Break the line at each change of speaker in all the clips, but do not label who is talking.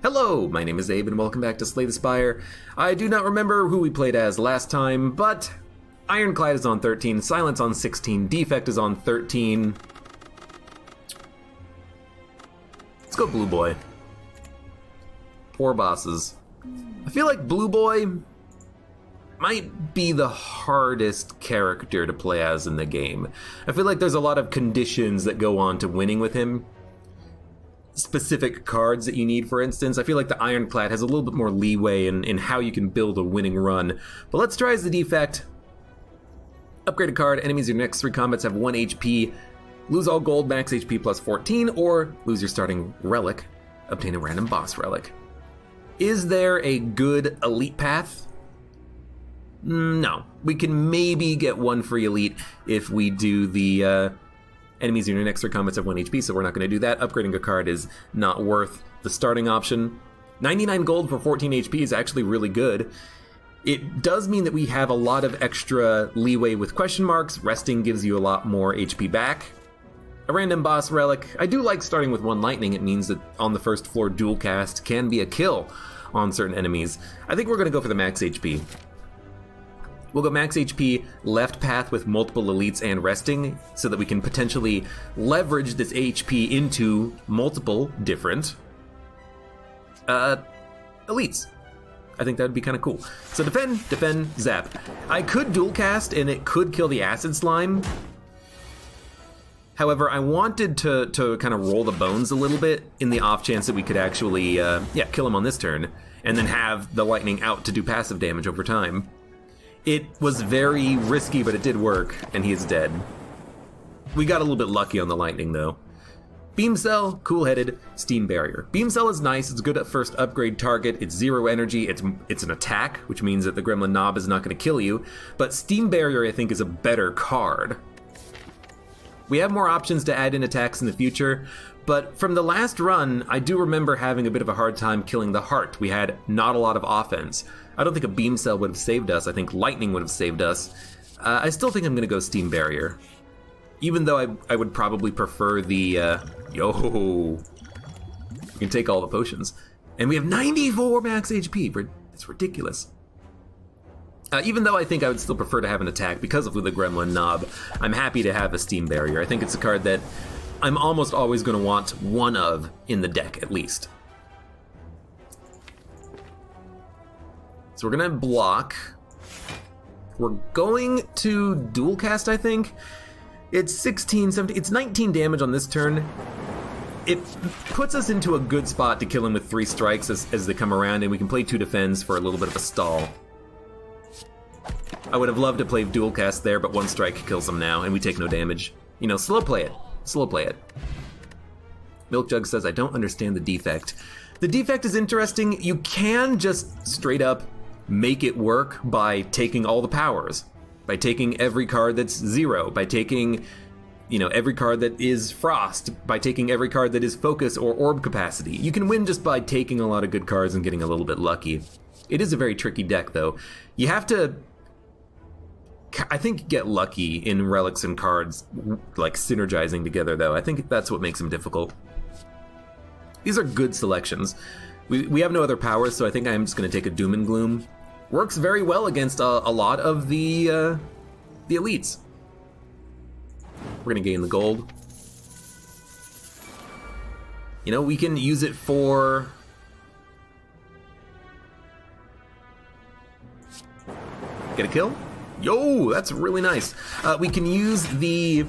Hello, my name is Abe and welcome back to Slay the Spire. I do not remember who we played as last time, but Ironclad is on 13, Silence on 16, Defect is on 13. Let's go Blue Boy. Poor bosses. I feel like Blue Boy might be the hardest character to play as in the game. I feel like there's a lot of conditions that go on to winning with him. Specific cards that you need, for instance. I feel like the Ironclad has a little bit more leeway in how you can build a winning run. But let's try as the Defect. Upgrade a card, enemies in your next 3 combats have 1 HP, lose all gold, max HP plus 14, or lose your starting relic, obtain a random boss relic. Is there a good elite path? No. We can maybe get 1 free elite if we do the enemies in your next 3 combats have 1 HP, so we're not going to do that. Upgrading a card is not worth the starting option. 99 gold for 14 HP is actually really good. It does mean that we have a lot of extra leeway with question marks. Resting gives you a lot more HP back. A random boss relic. I do like starting with 1 lightning. It means that on the first floor dual cast can be a kill on certain enemies. I think we're going to go for the max HP. We'll go max HP, left path with multiple elites and resting, so that we can potentially leverage this HP into multiple different elites. I think that would be kind of cool. So defend, zap. I could dual cast and it could kill the acid slime. However, I wanted to kind of roll the bones a little bit in the off chance that we could actually kill him on this turn, and then have the lightning out to do passive damage over time. It was very risky, but it did work, and he is dead. We got a little bit lucky on the lightning, though. Beam Cell, cool-headed, Steam Barrier. Beam Cell is nice, it's good at first upgrade target, it's 0 energy, it's an attack, which means that the Gremlin Knob is not going to kill you, but Steam Barrier, I think, is a better card. We have more options to add in attacks in the future, but from the last run, I do remember having a bit of a hard time killing the Heart. We had not a lot of offense. I don't think a Beam Cell would have saved us. I think Lightning would have saved us. I still think I'm going to go Steam Barrier. Even though I would probably prefer the... Yo! You can take all the potions. And we have 94 max HP. It's ridiculous. Even though I think I would still prefer to have an attack because of the Gremlin Knob, I'm happy to have a Steam Barrier. I think it's a card that I'm almost always going to want 1 of in the deck, at least. So we're gonna block. We're going to dual cast, I think. It's 16, 17, it's 19 damage on this turn. It puts us into a good spot to kill him with 3 strikes as they come around, and we can play 2 defends for a little bit of a stall. I would have loved to play dual cast there, but 1 strike kills him now, and we take no damage. You know, slow play it. Slow play it. Milk Jug says, I don't understand the Defect. The Defect is interesting. You can just straight up make it work by taking all the powers, by taking every card that's 0, by taking, you know, every card that is Frost, by taking every card that is Focus or Orb capacity. You can win just by taking a lot of good cards and getting a little bit lucky. It is a very tricky deck, though. You have to, I think, get lucky in relics and cards, like synergizing together, though. I think that's what makes them difficult. These are good selections. We have no other powers, so I think I'm just going to take a Doom and Gloom. Works very well against a lot of the elites. We're going to gain the gold. You know, we can use it for... Get a kill? Yo, that's really nice. We can use the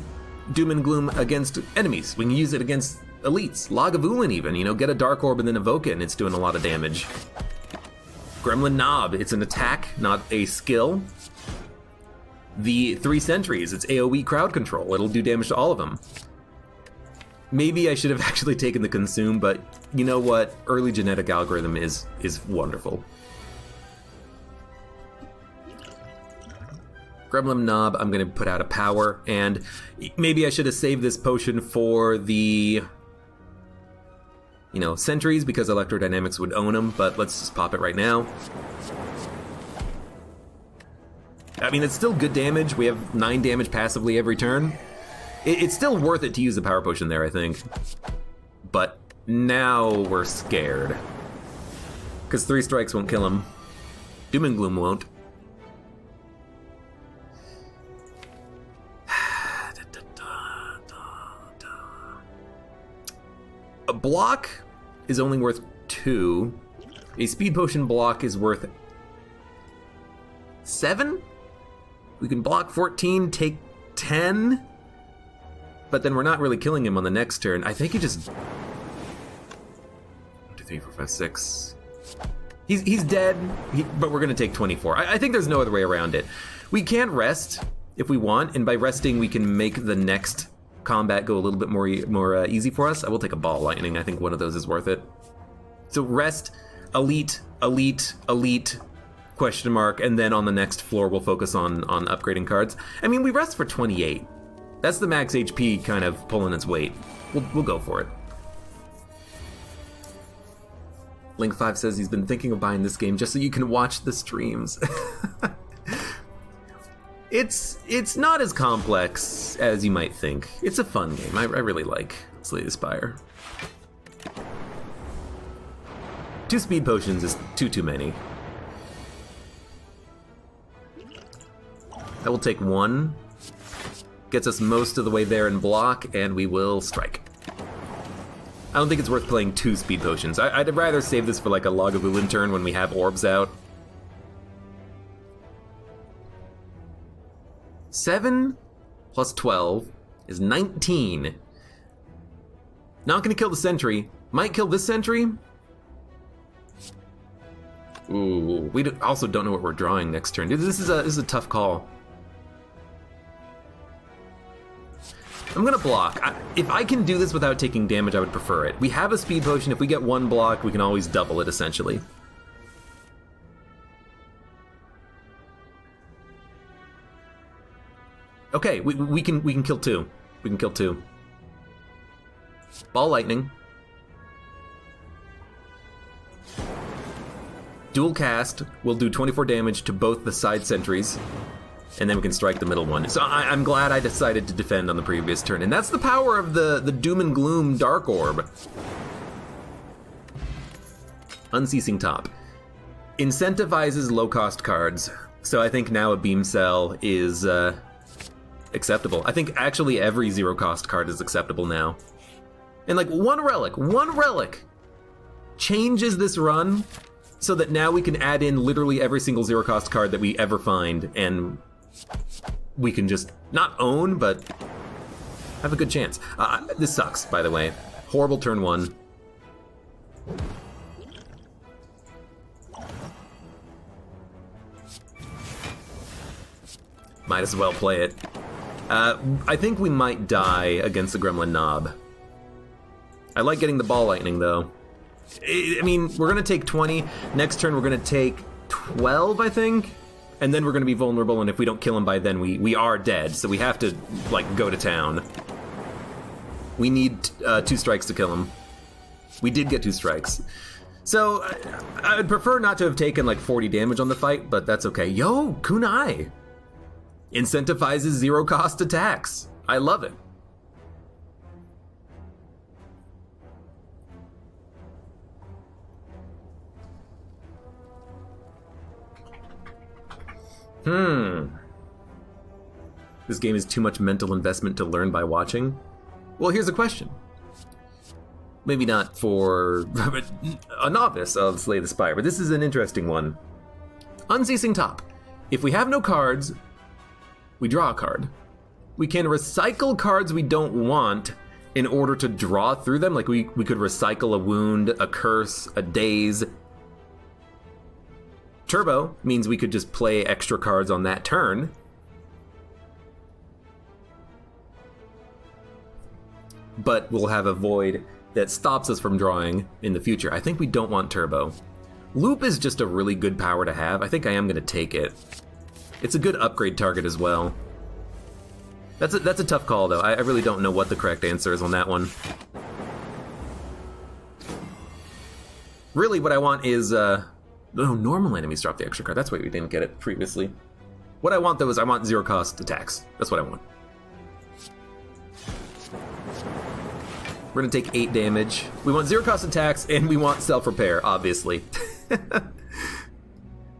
Doom and Gloom against enemies. We can use it against elites. Lagavulin even, you know, get a Dark Orb and then evoke it and it's doing a lot of damage. Gremlin Knob, it's an attack, not a skill. The 3 sentries, it's AoE crowd control. It'll do damage to all of them. Maybe I should have actually taken the Consume, but you know what? Early genetic algorithm is wonderful. Gremlin Knob, I'm gonna put out a power, and maybe I should have saved this potion for the, you know, sentries, because Electrodynamics would own them, but let's just pop it right now. I mean, it's still good damage. We have 9 damage passively every turn. It's still worth it to use the power potion there, I think. But now we're scared. Because 3 strikes won't kill him. Doom and Gloom won't. A block is only worth 2. A speed potion block is worth 7? We can block 14, take 10, but then we're not really killing him on the next turn. I think he just... 1, 2, 3, 4, 5, 6. He's dead, but we're gonna take 24. I think there's no other way around it. We can rest if we want, and by resting we can make the next combat go a little bit more easy for us. I will take a ball lightning. I think one of those is worth it. So rest, elite, elite, elite, question mark, and then on the next floor we'll focus on upgrading cards. I mean, we rest for 28. That's the max HP kind of pulling its weight. We'll go for it. Link5 says he's been thinking of buying this game just so you can watch the streams. It's not as complex as you might think. It's a fun game. I really like Slay the Spire. 2 speed potions is too many. That will take 1. Gets us most of the way there in block, and we will strike. I don't think it's worth playing 2 speed potions. I'd rather save this for like a Lagavulin turn when we have orbs out. 7 plus 12 is 19. Not gonna kill the sentry. Might kill this sentry. Ooh, we also don't know what we're drawing next turn. Dude, this is a tough call. I'm gonna block. If I can do this without taking damage, I would prefer it. We have a speed potion. If we get 1 block, we can always double it, essentially. Okay, we can kill 2. We can kill 2. Ball lightning. Dual cast will do 24 damage to both the side sentries, and then we can strike the middle one. So I'm glad I decided to defend on the previous turn, and that's the power of the Doom and Gloom Dark Orb. Unceasing Top. Incentivizes low-cost cards, so I think now a Beam Cell is acceptable. I think actually every zero-cost card is acceptable now. And like one relic changes this run so that now we can add in literally every single zero-cost card that we ever find, and we can just not own, but have a good chance. This sucks, by the way. Horrible turn 1. Might as well play it. I think we might die against the Gremlin Knob. I like getting the ball lightning, though. I mean, we're gonna take 20. Next turn, we're gonna take 12, I think. And then we're gonna be vulnerable, and if we don't kill him by then, we are dead. So we have to, like, go to town. We need 2 strikes to kill him. We did get 2 strikes. So, I would prefer not to have taken, like, 40 damage on the fight, but that's okay. Yo, Kunai! Incentivizes zero-cost attacks. I love it. This game is too much mental investment to learn by watching? Well, here's a question. Maybe not for a novice of Slay the Spire, but this is an interesting one. Unceasing Top. If we have no cards, we draw a card. We can recycle cards we don't want in order to draw through them. Like we could recycle a wound, a curse, a daze. Turbo means we could just play extra cards on that turn. But we'll have a void that stops us from drawing in the future. I think we don't want Turbo. Loop is just a really good power to have. I think I am going to take it. It's a good upgrade target as well. That's a tough call, though. I really don't know what the correct answer is on that one. Really, what I want is... No, normal enemies drop the extra card. That's why we didn't get it previously. What I want, though, is I want zero-cost attacks. That's what I want. We're gonna take 8 damage. We want zero-cost attacks, and we want self-repair, obviously.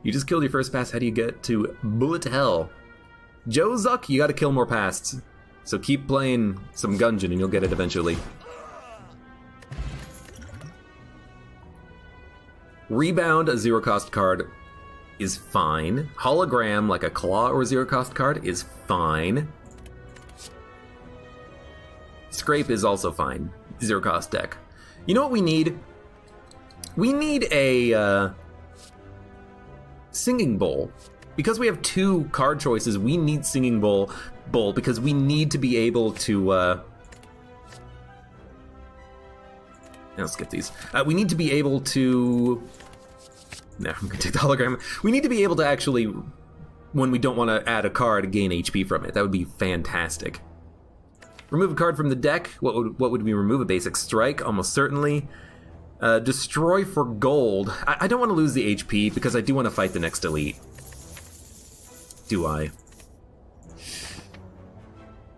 You just killed your first pass. How do you get to bullet hell? Joe Zuck, you gotta kill more pasts. So keep playing some Gungeon and you'll get it eventually. Rebound, a zero-cost card, is fine. Hologram, like a claw or zero-cost card, is fine. Scrape is also fine. Zero-cost deck. You know what we need? We need a Singing Bowl. Because we have 2 card choices, we need Singing Bowl because we need to be able to... I'll skip these. We need to be able to... No, I'm gonna take the hologram. We need to be able to actually, when we don't want to add a card, gain HP from it. That would be fantastic. Remove a card from the deck. What would we remove? A basic strike, almost certainly. Destroy for gold. I don't want to lose the HP because I do want to fight the next elite. Do I?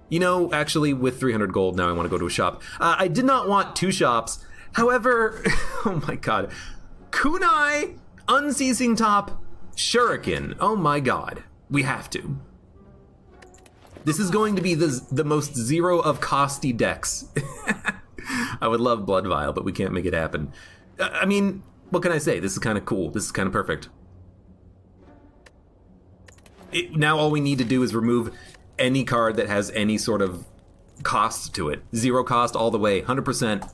You know, actually, with 300 gold, now I want to go to a shop. I did not want 2 shops. However, oh my god. Kunai, Unceasing Top, Shuriken. Oh my god. We have to. This is going to be the most zero of costy decks. I would love Blood Vial, but we can't make it happen. I mean, what can I say? This is kind of cool. This is kind of perfect. Now all we need to do is remove any card that has any sort of cost to it. Zero cost all the way, 100%.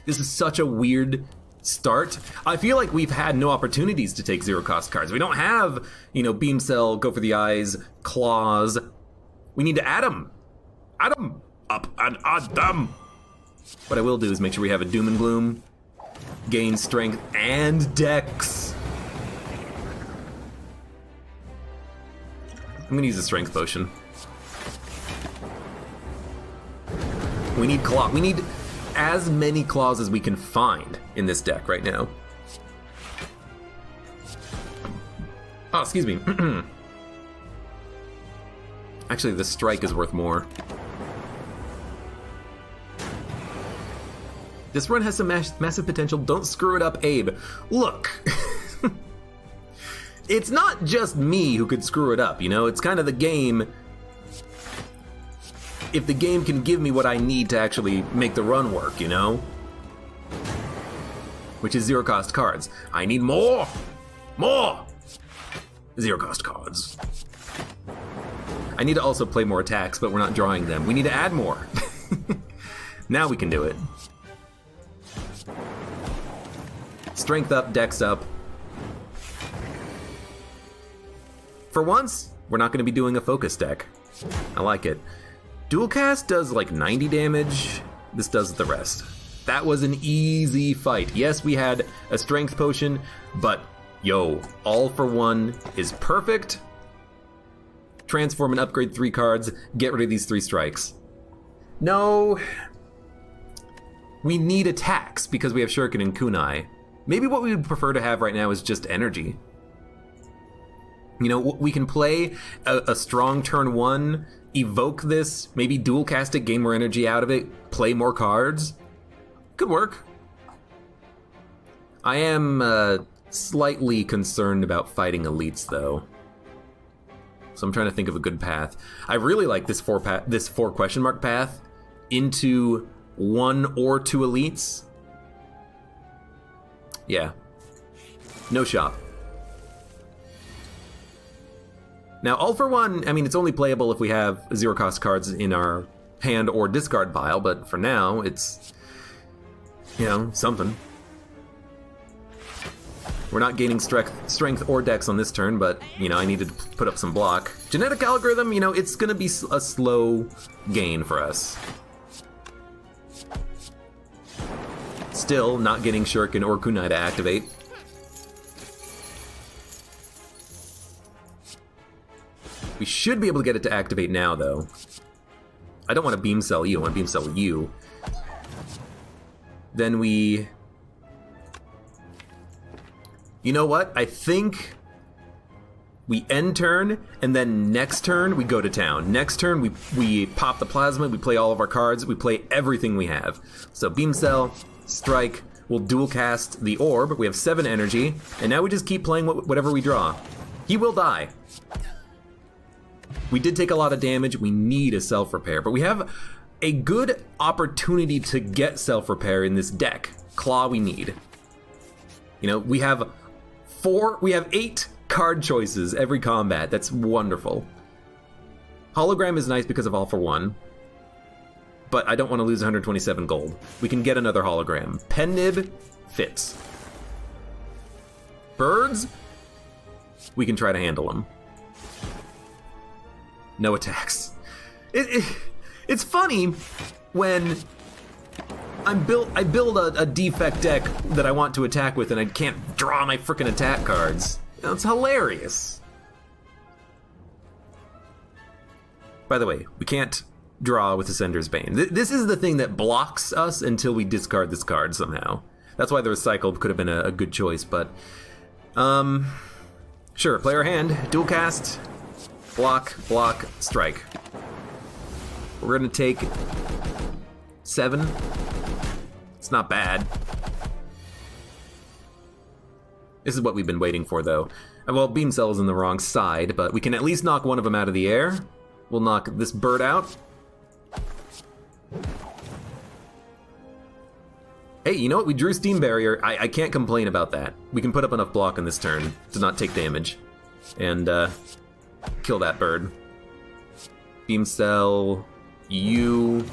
This is such a weird start. I feel like we've had no opportunities to take zero cost cards. We don't have, you know, Beam Cell, Go for the Eyes, Claws. We need to add them. Add them. Up and add them. What I will do is make sure we have a Doom and Gloom, gain strength and dex. I'm gonna use a strength potion. We need claw. We need as many claws as we can find in this deck right now. Oh, excuse me. Actually, the strike is worth more. This run has some massive potential. Don't screw it up, Abe. Look. It's not just me who could screw it up, you know? It's kind of the game. If the game can give me what I need to actually make the run work, you know? Which is zero cost cards. I need more! More! Zero cost cards. I need to also play more attacks, but we're not drawing them. We need to add more. Now we can do it. Strength up, dex up. For once, we're not going to be doing a focus deck. I like it. Dual cast does like 90 damage. This does the rest. That was an easy fight. Yes, we had a strength potion, but yo, all for one is perfect. Transform and upgrade 3 cards. Get rid of these 3 strikes. No. We need attacks because we have Shuriken and Kunai. Maybe what we would prefer to have right now is just energy. You know, we can play a strong turn 1, evoke this, maybe dual cast it, gain more energy out of it, play more cards. Could work. I am slightly concerned about fighting elites, though. So I'm trying to think of a good path. I really like this 4 question mark path into 1 or 2 elites. Yeah. No shop. Now, all for one, I mean, it's only playable if we have zero cost cards in our hand or discard pile, but for now, it's, you know, something. We're not gaining strength or dex on this turn, but, you know, I needed to put up some block. Genetic algorithm, you know, it's gonna be a slow gain for us. Still not getting Shuriken or Kunai to activate. We should be able to get it to activate now, though. I don't want to Beam Cell you, I want to Beam Cell you. Then we... You know what? I think we end turn, and then next turn we go to town. Next turn we pop the plasma, we play all of our cards, we play everything we have. So Beam Cell, strike, We'll dual cast the orb. We have 7 energy, and now we just keep playing whatever we draw. He will die. We did take a lot of damage. We need a self-repair, but we have a good opportunity to get self-repair in this deck. Claw we need. You know, we have 8 card choices every combat. That's wonderful. Hologram is nice because of All for One, but I don't want to lose 127 gold. We can get another hologram. Pen Nib fits. Birds, we can try to handle them. No attacks. It's funny when I build a defect deck that I want to attack with and I can't draw my frickin' attack cards. You know, it's hilarious. By the way, we can't draw with Ascender's Bane. This is the thing that blocks us until we discard this card somehow. That's why the Recycled could have been a good choice, but... Sure, player hand, dual cast, block, strike. We're gonna take 7. It's not bad. This is what we've been waiting for, though. Well, Beam Cell is in the wrong side, but we can at least knock one of them out of the air. We'll knock this bird out. Hey, you know what? We drew Steam Barrier. I can't complain about that. We can put up enough block on this turn to not take damage. And, kill that bird. Beam Cell... you...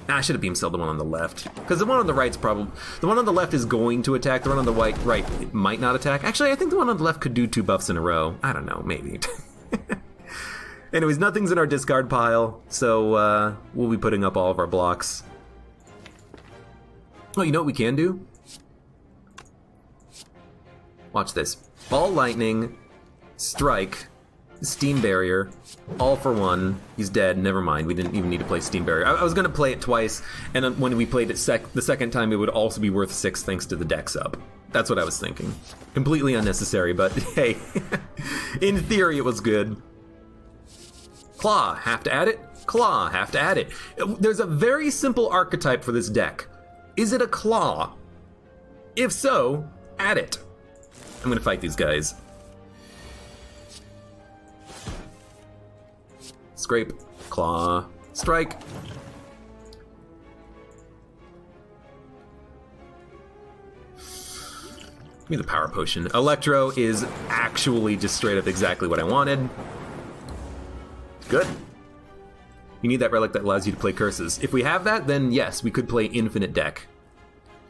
I should have Beam Celled the one on the left. Because the one on the right's probably... The one on the left is going to attack. The one on the right it might not attack. Actually, I think the one on the left could do 2 buffs in a row. I don't know, maybe. Anyways, nothing's in our discard pile, so we'll be putting up all of our blocks. Oh, you know what we can do? Watch this. Ball Lightning, Strike, Steam Barrier, All for One. He's dead, never mind. We didn't even need to play Steam Barrier. I was going to play it twice, and when we played it the second time, it would also be worth 6 thanks to the dex up. That's what I was thinking. Completely unnecessary, but hey, in theory it was good. Claw, have to add it? Claw, have to add it. There's a very simple archetype for this deck. Is it a claw? If so, add it. I'm gonna fight these guys. Scrape, claw, strike. Give me the power potion. Electro is actually just straight up exactly what I wanted. Good. You need that relic that allows you to play curses. If we have that, then yes, we could play infinite deck.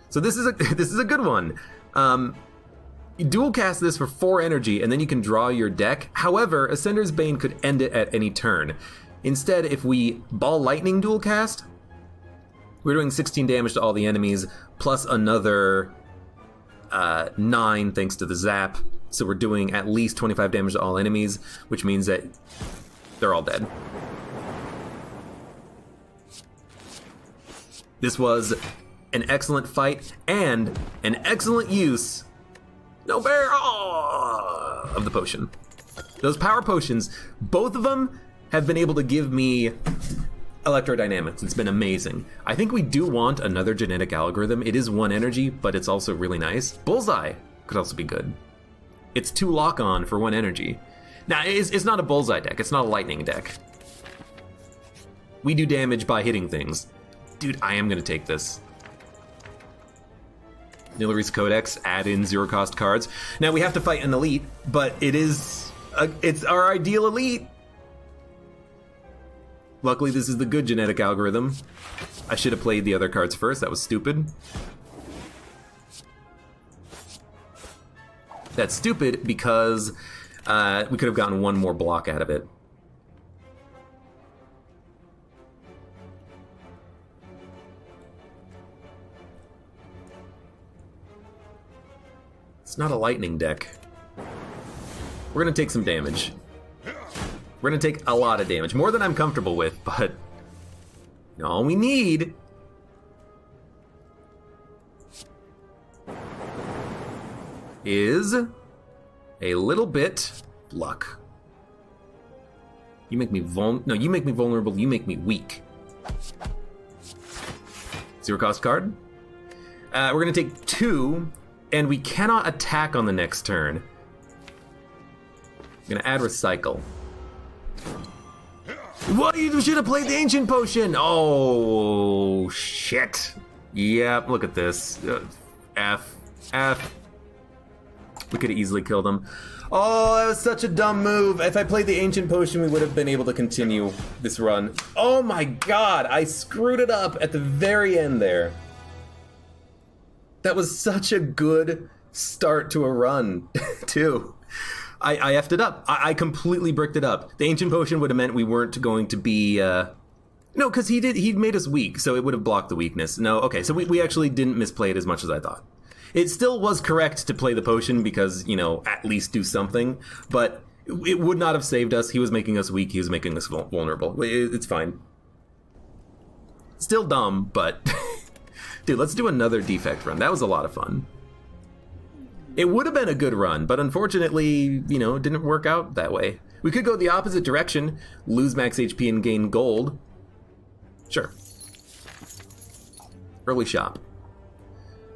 So this is a good one. You dual cast this for 4 energy, and then you can draw your deck. However, Ascender's Bane could end it at any turn. Instead, if we Ball Lightning dual cast, we're doing 16 damage to all the enemies, plus another 9 thanks to the zap. So we're doing at least 25 damage to all enemies, which means that they're all dead. This was an excellent fight and an excellent use, no bear, of the potion. Those power potions, both of them have been able to give me electrodynamics. It's been amazing. I think we do want another genetic algorithm. It is 1 energy, but it's also really nice. Bullseye could also be good. It's 2 lock-on for 1 energy. Now, it's not a bullseye deck. It's not a lightning deck. We do damage by hitting things. Dude, I am going to take this. Nilari's Codex, add in 0-cost cards. Now, we have to fight an elite, but it's our ideal elite. Luckily, this is the good genetic algorithm. I should have played the other cards first. That was stupid. That's stupid because... we could have gotten 1 more block out of it. It's not a lightning deck. We're gonna take some damage. We're gonna take a lot of damage. More than I'm comfortable with, but... all we need... is... a little bit luck. You make me you make me vulnerable, you make me weak. 0-cost card. We're going to take 2, and we cannot attack on the next turn. I'm going to add Recycle. What? You should have played the Ancient Potion! Oh, shit. Yep, look at this. F. We could have easily killed him. Oh, that was such a dumb move. If I played the Ancient Potion, we would have been able to continue this run. Oh my god, I screwed it up at the very end there. That was such a good start to a run, too. I effed it up. I completely bricked it up. The Ancient Potion would have meant we weren't going to be... No, because he made us weak, so it would have blocked the weakness. No, okay, so we actually didn't misplay it as much as I thought. It still was correct to play the potion because, you know, at least do something, but it would not have saved us. He was making us weak, he was making us vulnerable. It's fine. Still dumb, but... Dude, let's do another Defect run. That was a lot of fun. It would have been a good run, but unfortunately, you know, it didn't work out that way. We could go the opposite direction, lose max HP and gain gold. Sure. Early shop.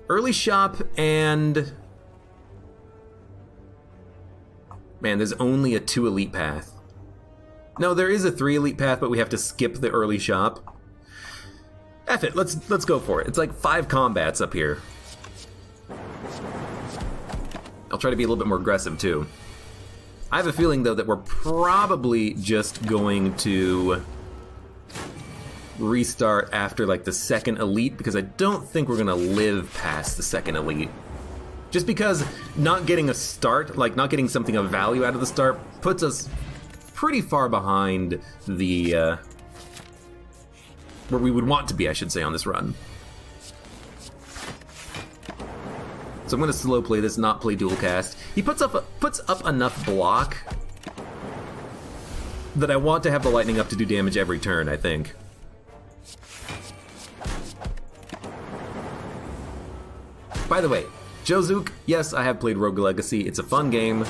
Early shop and... Man, there's only a 2 elite path. No, there is a 3 elite path, but we have to skip the early shop. F it, let's go for it. It's like 5 combats up here. I'll try to be a little bit more aggressive too. I have a feeling though that we're probably just going to restart after like the 2nd elite because I don't think we're gonna live past the 2nd elite. Just because not getting a start, like not getting something of value out of the start, puts us pretty far behind the where we would want to be, I should say, on this run. So I'm gonna slow play this, not play dual cast. He puts up enough block that I want to have the lightning up to do damage every turn, I think. By the way, Jozook, yes, I have played Rogue Legacy. It's a fun game,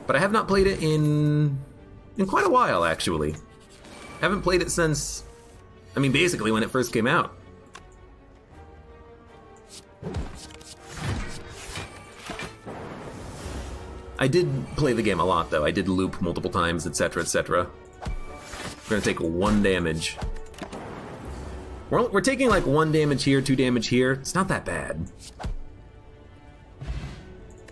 but I have not played it in quite a while, actually. Haven't played it since, I mean, basically when it first came out. I did play the game a lot, though. I did loop multiple times, etc., etc. We're gonna take 1 damage. We're taking like 1 damage here, 2 damage here. It's not that bad.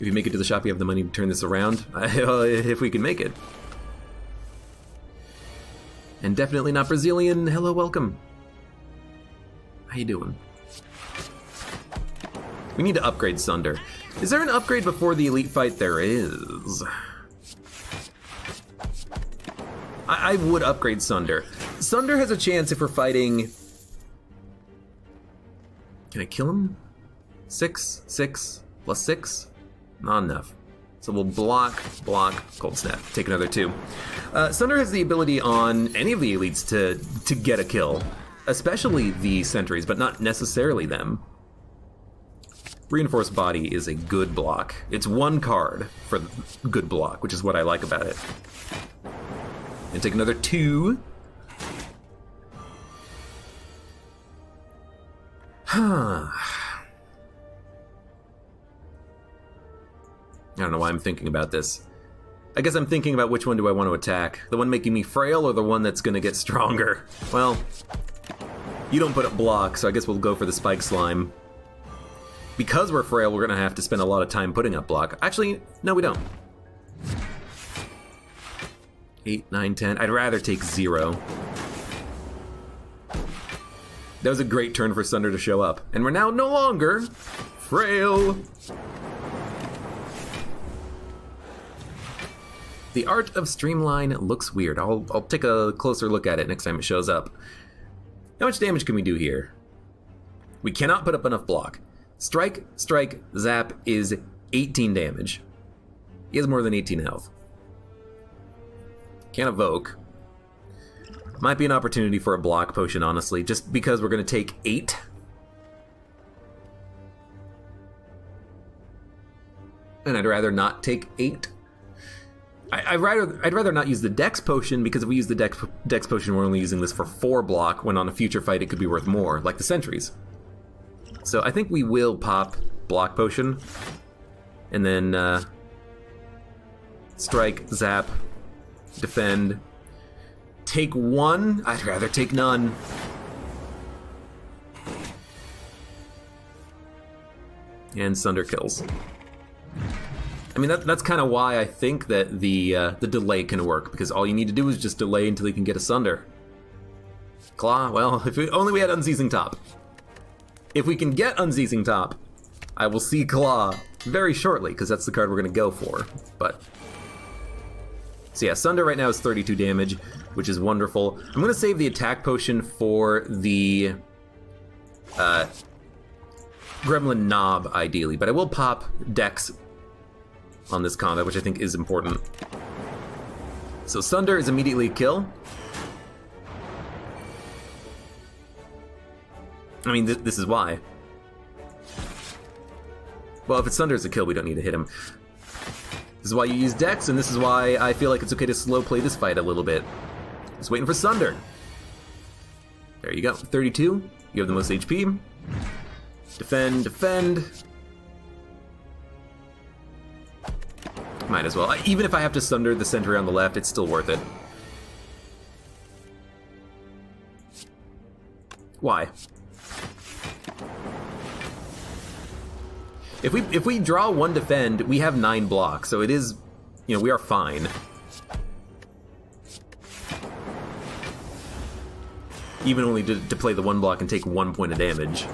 If you make it to the shop, you have the money to turn this around. If we can make it. And definitely not Brazilian. Hello, welcome. How you doing? We need to upgrade Sunder. Is there an upgrade before the elite fight? There is. I would upgrade Sunder. Sunder has a chance if we're fighting... Can I kill him? 6, 6, plus 6? Not enough. So we'll block, cold snap. Take another 2. Sunder has the ability on any of the elites to get a kill. Especially the sentries, but not necessarily them. Reinforced Body is a good block. It's 1 card for good block, which is what I like about it. And take another 2. I don't know why I'm thinking about this. I guess I'm thinking about which one do I want to attack. The one making me frail or the one that's going to get stronger? Well, you don't put up block, so I guess we'll go for the Spike Slime. Because we're frail, we're going to have to spend a lot of time putting up block. Actually, no, we don't. 8, 9, 10. I'd rather take 0. That was a great turn for Sunder to show up. And we're now no longer frail. The art of Streamline looks weird. I'll take a closer look at it next time it shows up. How much damage can we do here? We cannot put up enough block. Strike, zap is 18 damage. He has more than 18 health. Can't evoke. Might be an opportunity for a block potion, honestly, just because we're going to take 8. And I'd rather not take 8. I'd rather not use the Dex potion, because if we use the Dex potion, we're only using this for 4 block, when on a future fight it could be worth more, like the sentries. So I think we will pop Block Potion. And then strike, zap, defend. Take one. I'd rather take none. And Sunder kills. I mean, that's kind of why I think that the delay can work, because all you need to do is just delay until you can get a Sunder. Claw, well, if only we had Unceasing Top. If we can get Unceasing Top, I will see Claw very shortly, because that's the card we're going to go for. But so yeah, Sunder right now is 32 damage, which is wonderful. I'm going to save the attack potion for the Gremlin Knob, ideally, but I will pop Dex on this combat, which I think is important. So Sunder is immediately a kill. I mean, this is why. Well, if it's Sunder as a kill, we don't need to hit him. This is why you use Dex, and this is why I feel like it's okay to slow play this fight a little bit. Just waiting for Sunder. There you go, 32. You have the most HP. Defend, defend. Might as well. Even if I have to Sunder the sentry on the left, it's still worth it. Why? If we draw one defend, we have 9 blocks, so it is, you know, we are fine. Even only to play the 1 block and take 1 point of damage.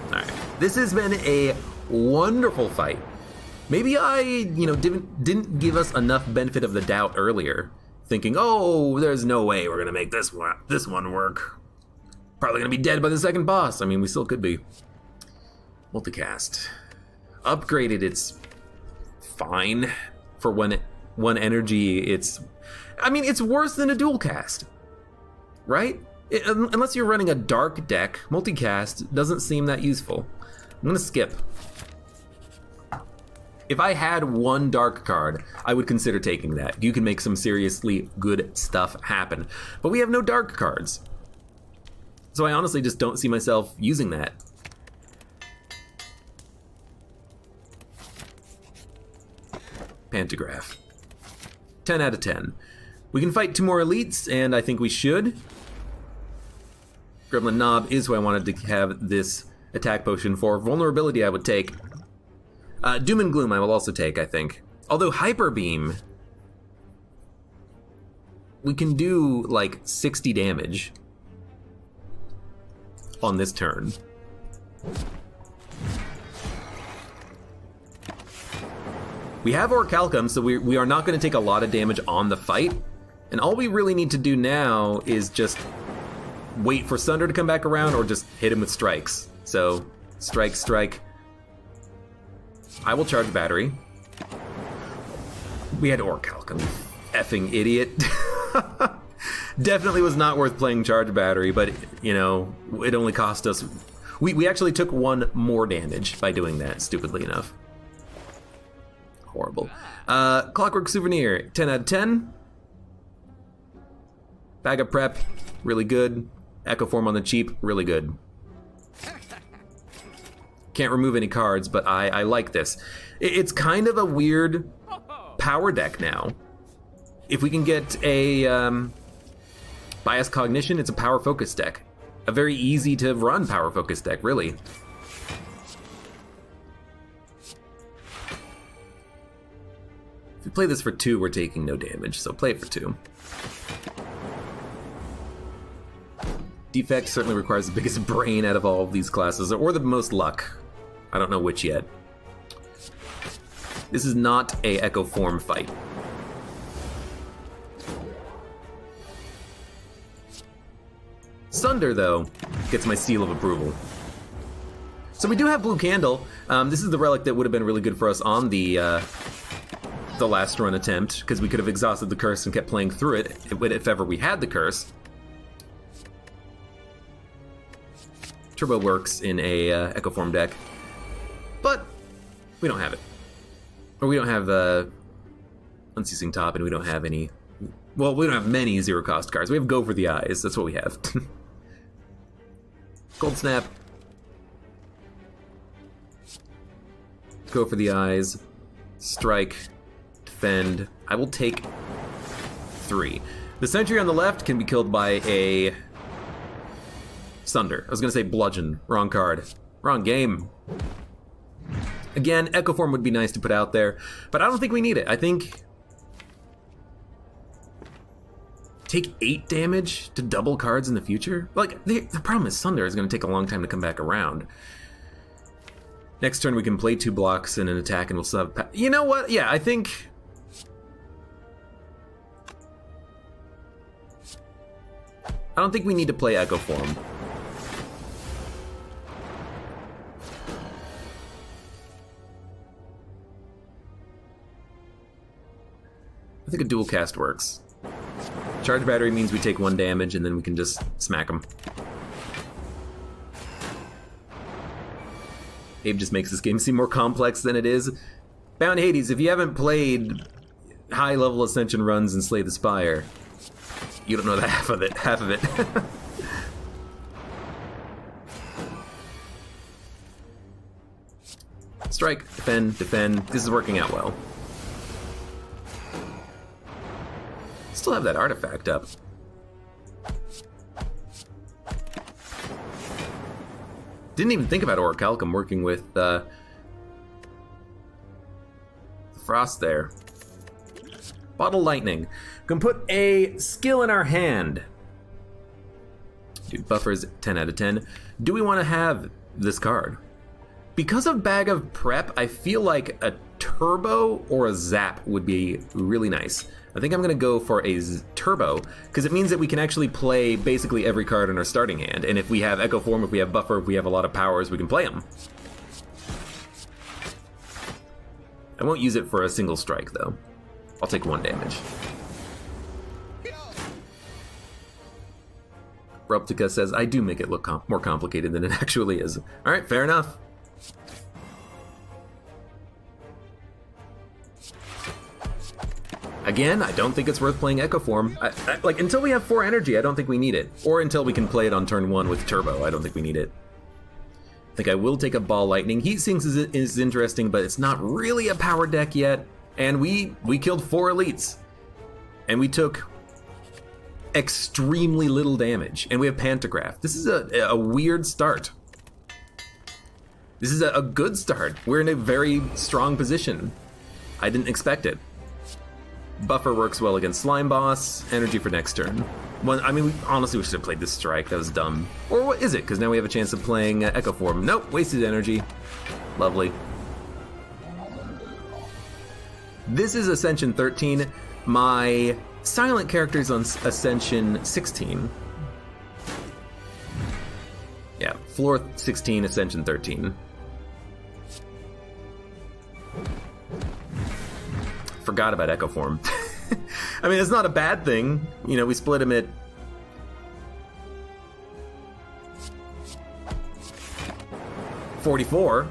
Alright. This has been a wonderful fight. Maybe I, you know, didn't give us enough benefit of the doubt earlier, thinking, oh, there's no way we're gonna make this one work. Probably gonna be dead by the second boss. I mean, we still could be. Multicast. Upgraded, it's fine. For one energy, it's... I mean, it's worse than a dual cast, right? Unless you're running a dark deck, multicast doesn't seem that useful. I'm gonna skip. If I had one dark card, I would consider taking that. You can make some seriously good stuff happen. But we have no dark cards. So I honestly just don't see myself using that. Pantograph. 10 out of 10. We can fight 2 more elites, and I think we should. Gremlin Knob is who I wanted to have this attack potion for. Vulnerability I would take. Doom and Gloom I will also take, I think. Although Hyper Beam, we can do like 60 damage on this turn. We have Orichalcum, so we are not going to take a lot of damage on the fight. And all we really need to do now is just wait for Sunder to come back around or just hit him with strikes. So, strike, strike. I will charge battery. We had Orichalcum, effing idiot. Definitely was not worth playing charge battery, but, you know, it only cost us... We actually took 1 more damage by doing that, stupidly enough. Horrible. Clockwork Souvenir, 10 out of 10. Bag of Prep, really good. Echo Form on the cheap, really good. Can't remove any cards, but I like this. It's kind of a weird power deck now. If we can get a Bias Cognition, it's a power focus deck. A very easy to run power focus deck, really. If we play this for 2, we're taking no damage, so play it for 2. Defect certainly requires the biggest brain out of all of these classes, or the most luck. I don't know which yet. This is not a Echo Form fight. Sunder, though, gets my seal of approval. So we do have Blue Candle. This is the relic that would have been really good for us on the last run attempt, because we could have exhausted the curse and kept playing through it if ever we had the curse. Turbo works in a Echo Form deck, but we don't have it. Or we don't have Unceasing Top, and we don't have any... Well, we don't have many zero-cost cards. We have Go for the Eyes. That's what we have. Cold Snap. Go for the eyes. Strike. Defend. I will take 3. The sentry on the left can be killed by a Sunder. I was gonna say bludgeon. Wrong card. Wrong game. Again, Echo Form would be nice to put out there, but I don't think we need it. I think take 8 damage to double cards in the future? Like, the problem is Sunder is gonna take a long time to come back around. Next turn we can play 2 blocks and an attack and we'll still have... You know what? Yeah, I think... I don't think we need to play Echo Form. I think a dual cast works. Charge battery means we take 1 damage and then we can just smack them. Abe just makes this game seem more complex than it is. Bound Hades, if you haven't played high-level Ascension runs and Slay the Spire, you don't know the half of it. Strike, defend, defend. This is working out well. Still have that artifact up. Didn't even think about Orichalcum working with Frost there. Bottle Lightning. Can put a skill in our hand. Dude, buffers 10 out of 10. Do we want to have this card? Because of Bag of Prep, I feel like a Turbo or a Zap would be really nice. I think I'm going to go for a Turbo, because it means that we can actually play basically every card in our starting hand. And if we have Echo Form, if we have Buffer, if we have a lot of powers, we can play them. I won't use it for a single strike, though. I'll take 1 damage. Ruptica says, I do make it look more complicated than it actually is. Alright, fair enough. Again, I don't think it's worth playing Echo Form. Like, until we have 4 energy, I don't think we need it. Or until we can play it on turn 1 with Turbo, I don't think we need it. I think I will take a Ball Lightning. Heat Sinks is interesting, but it's not really a power deck yet. And we killed 4 elites. And we took extremely little damage. And we have Pantograph. This is a weird start. This is a good start. We're in a very strong position. I didn't expect it. Buffer works well against Slime Boss. Energy for next turn. Well, I mean, honestly, we should have played this strike. That was dumb. Or what is it? Because now we have a chance of playing Echo Form. Nope, wasted energy. Lovely. This is Ascension 13. My silent character's on Ascension 16. Yeah, floor 16, Ascension 13. Forgot about Echo Form. I mean, it's not a bad thing. You know, we split him at... $44.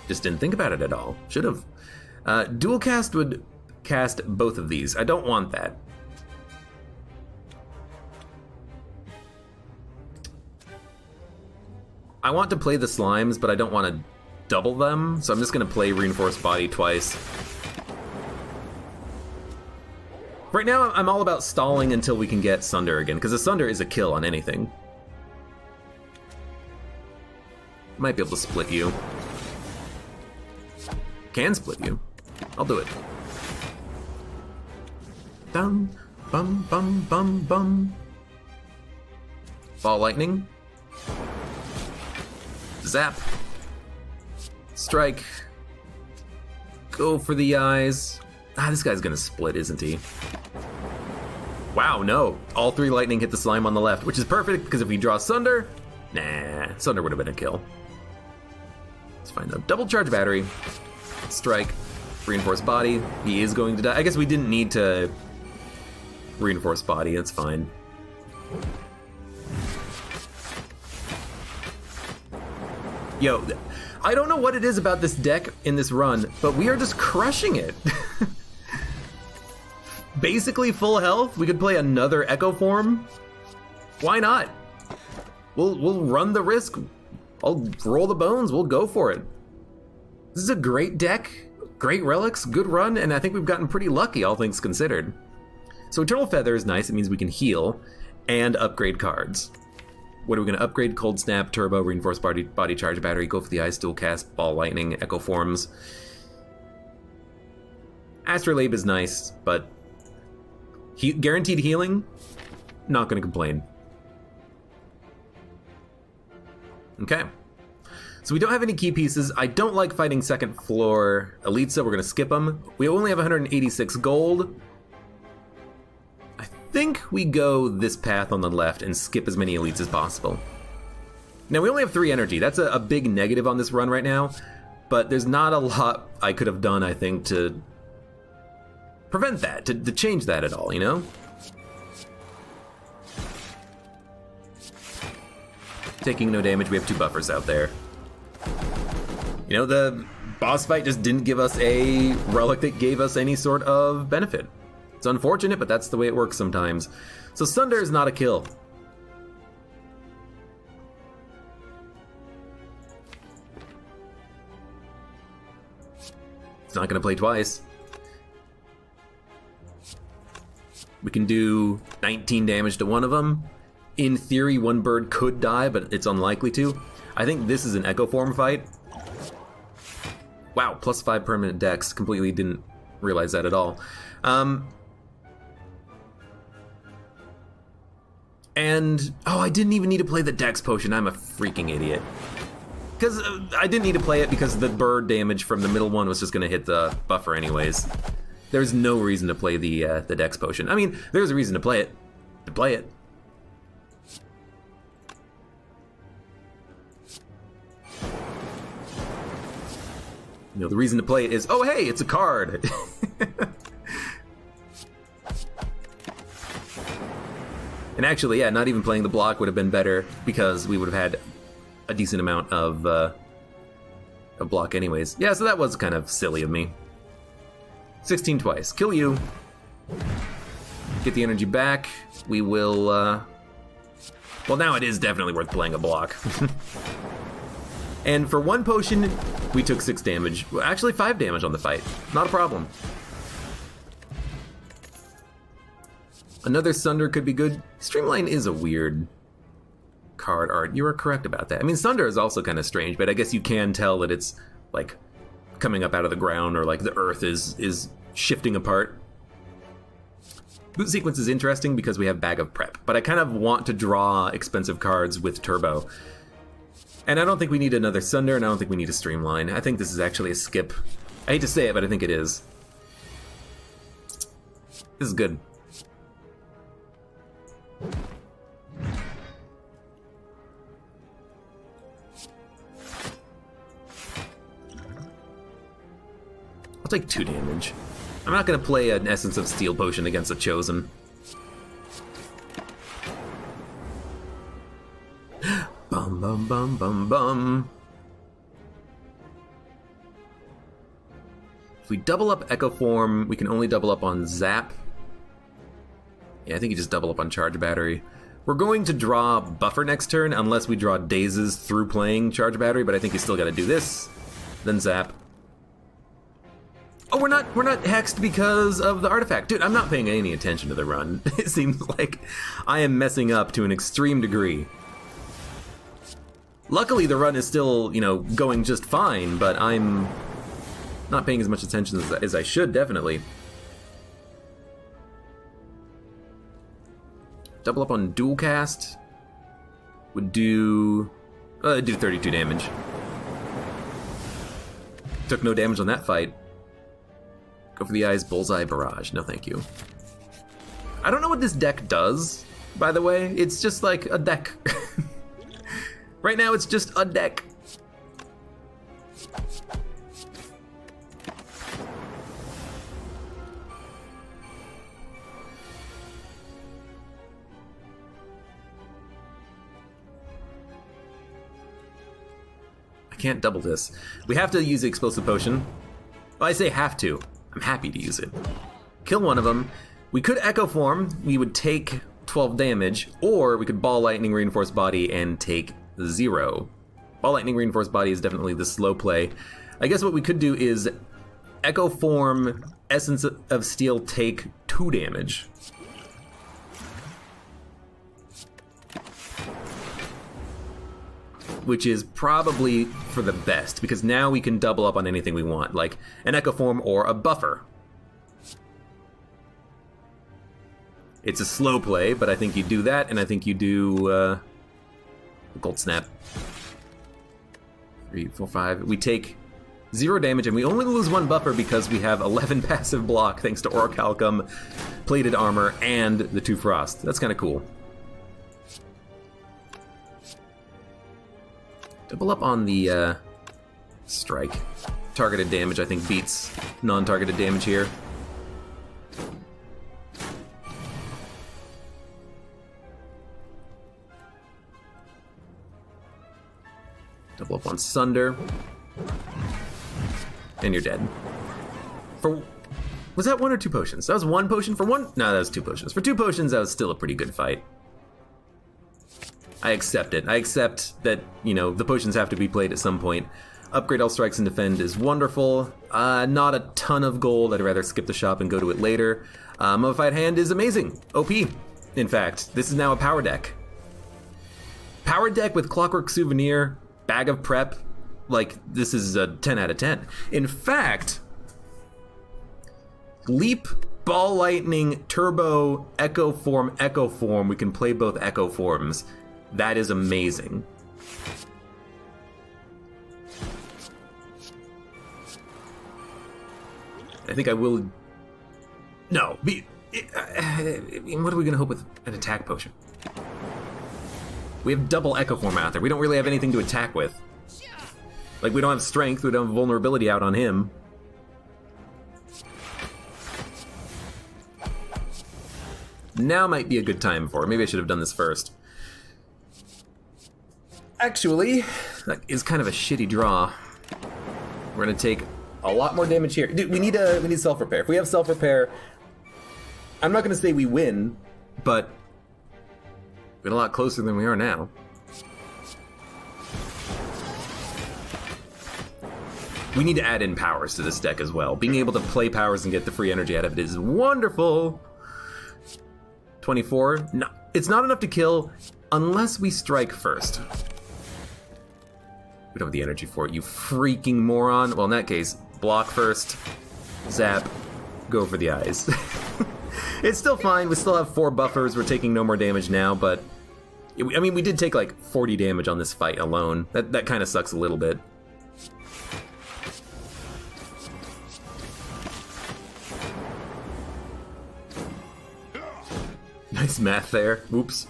Just didn't think about it at all. Should have. Dual cast would cast both of these. I don't want that. I want to play the slimes, but I don't want to double them, so I'm just going to play Reinforced Body twice. Right now, I'm all about stalling until we can get Sunder again, because a Sunder is a kill on anything. Might be able to split you. Can split you. I'll do it. Dum, bum, bum, bum, bum. Ball Lightning. Zap. Strike. Go for the eyes. This guy's gonna split, isn't he? Wow, no. All 3 lightning hit the slime on the left, which is perfect, because if we draw Sunder, nah, Sunder would have been a kill. It's fine, though. Double charge battery. Strike. Reinforced body. He is going to die. I guess we didn't need to reinforce body. That's fine. Yo, I don't know what it is about this deck in this run, but we are just crushing it. Basically full health. We could play another Echo Form. Why not? We'll run the risk. I'll roll the bones. We'll go for it. This is a great deck, great relics, good run, and I think we've gotten pretty lucky, all things considered. So Eternal Feather is nice. It means we can heal and upgrade cards. What are we going to upgrade? Cold Snap, Turbo, Reinforced Body Charge Battery, Go for the Eyes, Dual Cast, Ball Lightning, Echo Forms. Astrolabe is nice, but guaranteed healing? Not going to complain. Okay. So we don't have any key pieces. I don't like fighting second floor elites, so we're going to skip them. We only have 186 gold. I think we go this path on the left and skip as many elites as possible. Now, we only have 3 energy. That's a big negative on this run right now, but there's not a lot I could have done, I think, to prevent that, to change that at all, you know? Taking no damage, we have 2 buffers out there. You know, the boss fight just didn't give us a relic that gave us any sort of benefit. It's unfortunate, but that's the way it works sometimes. So Sunder is not a kill. It's not going to play twice. We can do 19 damage to one of them. In theory, one bird could die, but it's unlikely to. I think this is an Echo Form fight. Wow, +5 permanent dex. Completely didn't realize that at all. And, oh, I didn't even need to play the dex potion. I'm a freaking idiot. Because I didn't need to play it because the bird damage from the middle one was just going to hit the buffer anyways. There's no reason to play the dex potion. I mean, there's a reason to play it. You know, the reason to play it is, oh hey, it's a card! And actually, yeah, not even playing the block would have been better because we would have had a decent amount of block anyways. Yeah, so that was kind of silly of me. 16 twice. Kill you. Get the energy back. We will, well, now it is definitely worth playing a block. And for 1 potion, we took 6 damage. Actually, 5 damage on the fight. Not a problem. Another Sunder could be good. Streamline is a weird card art. You were correct about that. I mean, Sunder is also kind of strange, but I guess you can tell that it's, like, coming up out of the ground, or like the earth is shifting apart. Boot sequence is interesting because we have Bag of Prep, but I kind of want to draw expensive cards with Turbo. And I don't think we need another Sunder, and I don't think we need a Streamline. I think this is actually a skip. I hate to say it, but I think it is. This is good. I'll take 2 damage. I'm not going to play an Essence of Steel potion against a Chosen. Bum bum bum bum bum. If we double up Echo Form, we can only double up on Zap. Yeah, I think you just double up on Charge Battery. We're going to draw Buffer next turn unless we draw Dazes through playing Charge Battery, but I think you still got to do this, then Zap. Oh, we're not hexed because of the artifact. Dude, I'm not paying any attention to the run. It seems like I am messing up to an extreme degree. Luckily, the run is still, you know, going just fine, but I'm not paying as much attention as I should, definitely. Double up on Dual Cast would do 32 damage. Took no damage on that fight. Go for the Eyes, Bullseye, Barrage. No, thank you. I don't know what this deck does, by the way. It's just like a deck. Right now, it's just a deck. I can't double this. We have to use the Explosive Potion. Well, I say have to. I'm happy to use it. Kill one of them. We could Echo Form. We would take 12 damage, or we could Ball Lightning, Reinforced Body, and take 0. Ball Lightning, Reinforced Body is definitely the slow play. I guess what we could do is Echo Form, Essence of Steel, take 2 damage. Which is probably for the best, because now we can double up on anything we want, like an Echo Form or a Buffer. It's a slow play, but I think you do that, and I think you do Gold Snap. 3, 4, 5. We take 0 damage, and we only lose 1 buffer because we have 11 passive block thanks to Orichalcum, Plated Armor, and the 2 Frost. That's kind of cool. Double up on the strike. Targeted damage, I think, beats non-targeted damage here. Double up on Sunder. And you're dead. Was that 1 or 2 potions? That was 1 potion for 1? No, that was 2 potions. For 2 potions, that was still a pretty good fight. I accept it. I accept that, you know, the potions have to be played at some point. Upgrade all strikes and defend is wonderful. Not a ton of gold. I'd rather skip the shop and go to it later. Mummified Hand is amazing. OP. In fact, this is now a power deck. Power deck with Clockwork Souvenir, Bag of Prep. Like, this is a 10 out of 10. In fact, Leap, Ball Lightning, Turbo, Echo Form, Echo Form. We can play both Echo Forms. That is amazing. I think I will... No. What are we going to hope with an attack potion? We have double Echo Form out there. We don't really have anything to attack with. Like, we don't have strength. We don't have vulnerability out on him. Now might be a good time for it. Maybe I should have done this first. Actually, that is kind of a shitty draw. We're gonna take a lot more damage here. Dude, we need self-repair. If we have self-repair, I'm not gonna say we win, but we're a lot closer than we are now. We need to add in powers to this deck as well. Being able to play powers and get the free energy out of it is wonderful. 24. No, it's not enough to kill unless we strike first. We don't have the energy for it, you freaking moron. Well, in that case, block first, zap, go for the eyes. It's still fine. We still have 4 buffers. We're taking no more damage now, but I mean, we did take like 40 damage on this fight alone. That kind of sucks a little bit. Nice math there. Oops.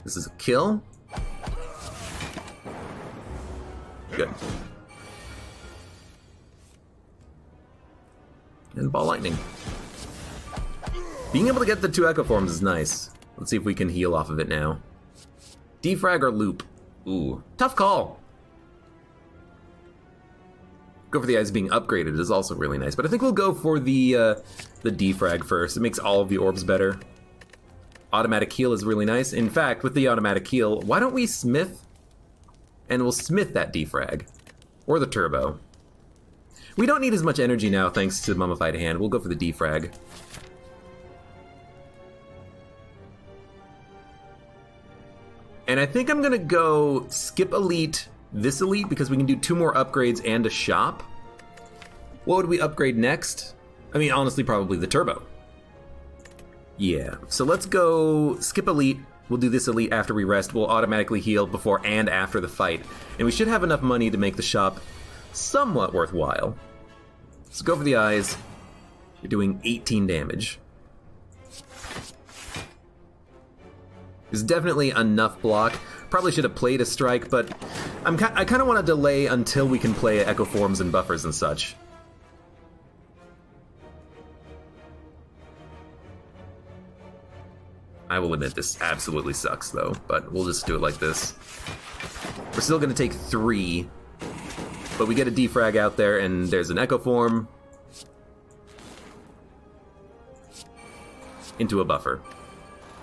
This is a kill. Good. And Ball Lightning. Being able to get the 2 Echo Forms is nice. Let's see if we can heal off of it now. Defrag or Loop? Ooh, tough call. Go for the eyes being upgraded is also really nice, but I think we'll go for the defrag first. It makes all of the orbs better. Automatic heal is really nice. In fact, with the automatic heal, why don't we smith? And we'll smith that defrag. Or the turbo. We don't need as much energy now thanks to Mummified Hand. We'll go for the defrag. And I think I'm gonna go skip Elite, this Elite, because we can do 2 more upgrades and a shop. What would we upgrade next? I mean, honestly, probably the turbo. Yeah, so let's go skip Elite. We'll do this Elite after we rest. We'll automatically heal before and after the fight. And we should have enough money to make the shop somewhat worthwhile. So go for the eyes. You're doing 18 damage. There's definitely enough block. Probably should have played a strike, but I kind of want to delay until we can play Echo Forms and buffers and such. I will admit this absolutely sucks though, but we'll just do it like this. We're still going to take 3, but we get a defrag out there and there's an Echo Form. into a buffer.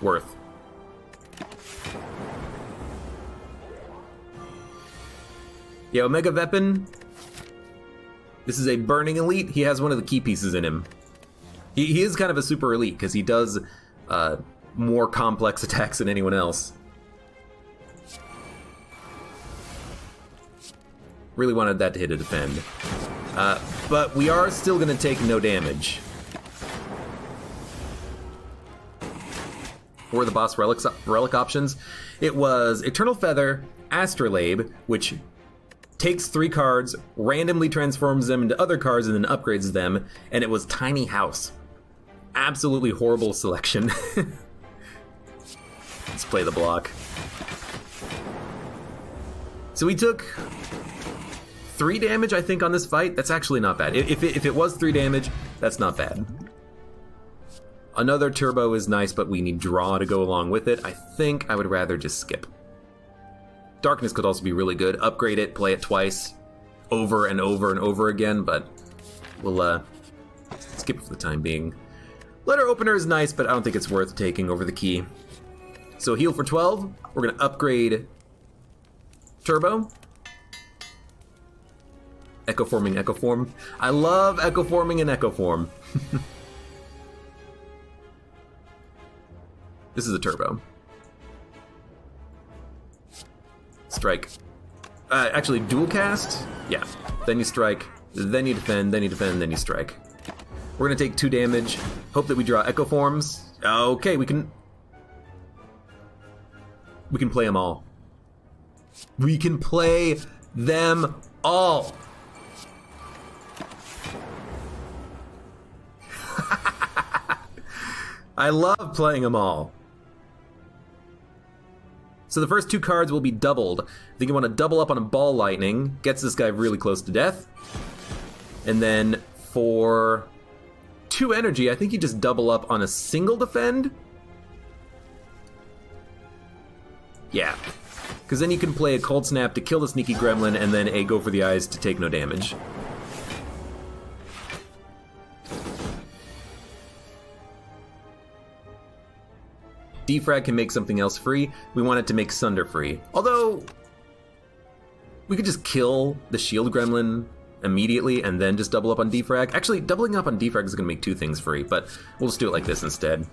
Worth. Yeah, Omega Weapon. This is a burning elite. He has one of the key pieces in him. He is kind of a super elite because he does more complex attacks than anyone else. Really wanted that to hit a defend. But we are still going to take no damage. What were the boss relic options? It was Eternal Feather, Astrolabe, which takes 3 cards, randomly transforms them into other cards, and then upgrades them, and it was Tiny House. Absolutely horrible selection. Let's play the block. So we took 3 damage, I think, on this fight. That's actually not bad. If it was 3 damage, that's not bad. Another turbo is nice, but we need draw to go along with it. I think I would rather just skip. Darkness could also be really good. Upgrade it, play it twice, over and over and over again, but we'll skip for the time being. Letter Opener is nice, but I don't think it's worth taking over the key. So heal for 12. We're going to upgrade Turbo. Echo Forming, Echo Form. I love Echo Forming and Echo Form. This is a Turbo. Strike. Actually, dual cast? Yeah. Then you strike, then you defend, then you defend, then you strike. We're gonna take 2 damage. Hope that we draw Echo Forms. Okay, we can play them all. We can play them all. I love playing them all. So the first 2 cards will be doubled. I think you want to double up on a Ball Lightning. Gets this guy really close to death. And then for 2 energy, I think you just double up on a single defend. Yeah. Because then you can play a Cold Snap to kill the Sneaky Gremlin, and then a Go for the Eyes to take no damage. Defrag can make something else free. We want it to make Sunder free. Although, we could just kill the Shield Gremlin immediately and then just double up on Defrag. Actually, doubling up on Defrag is going to make 2 things free, but we'll just do it like this instead.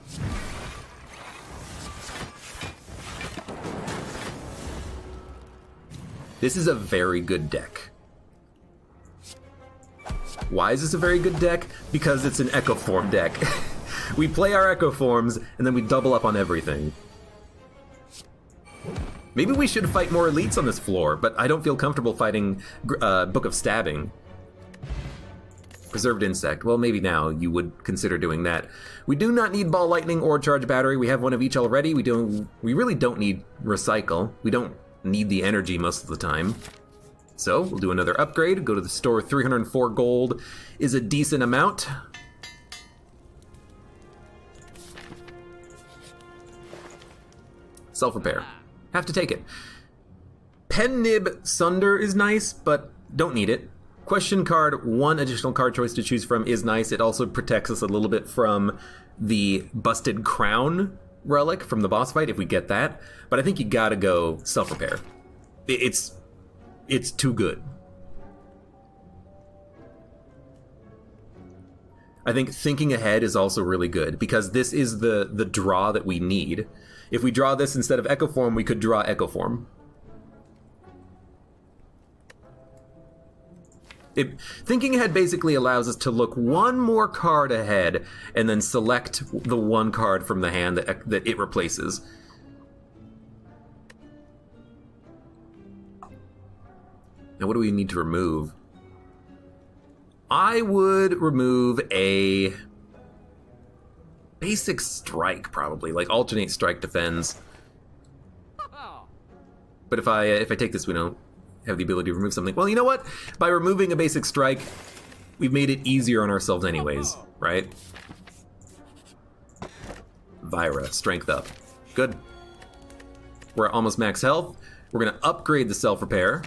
This is a very good deck. Why is this a very good deck? Because it's an Echo Form deck. We play our Echo Forms, and then we double up on everything. Maybe we should fight more elites on this floor, but I don't feel comfortable fighting Book of Stabbing. Preserved Insect. Well, maybe now you would consider doing that. We do not need Ball Lightning or Charge Battery. We have one of each already. We really don't need Recycle. We don't need the energy most of the time. So, we'll do another upgrade. Go to the store. 304 gold is a decent amount. Self-repair. Have to take it. Pen Nib Sunder is nice, but don't need it. Question card, 1 additional card choice to choose from is nice. It also protects us a little bit from the Busted Crown relic from the boss fight, if we get that. But I think you gotta go self-repair. It's too good. I think thinking ahead is also really good, because this is the draw that we need. If we draw this instead of Echo Form, we could draw Echo Form. Thinking ahead basically allows us to look 1 more card ahead and then select the 1 card from the hand that it replaces. Now, what do we need to remove? I would remove a basic strike, probably. Like, alternate strike defends. But if I take this, we don't have the ability to remove something. Well, you know what? By removing a basic strike, we've made it easier on ourselves anyways, right? Vira, strength up. Good. We're at almost max health. We're gonna upgrade the self-repair.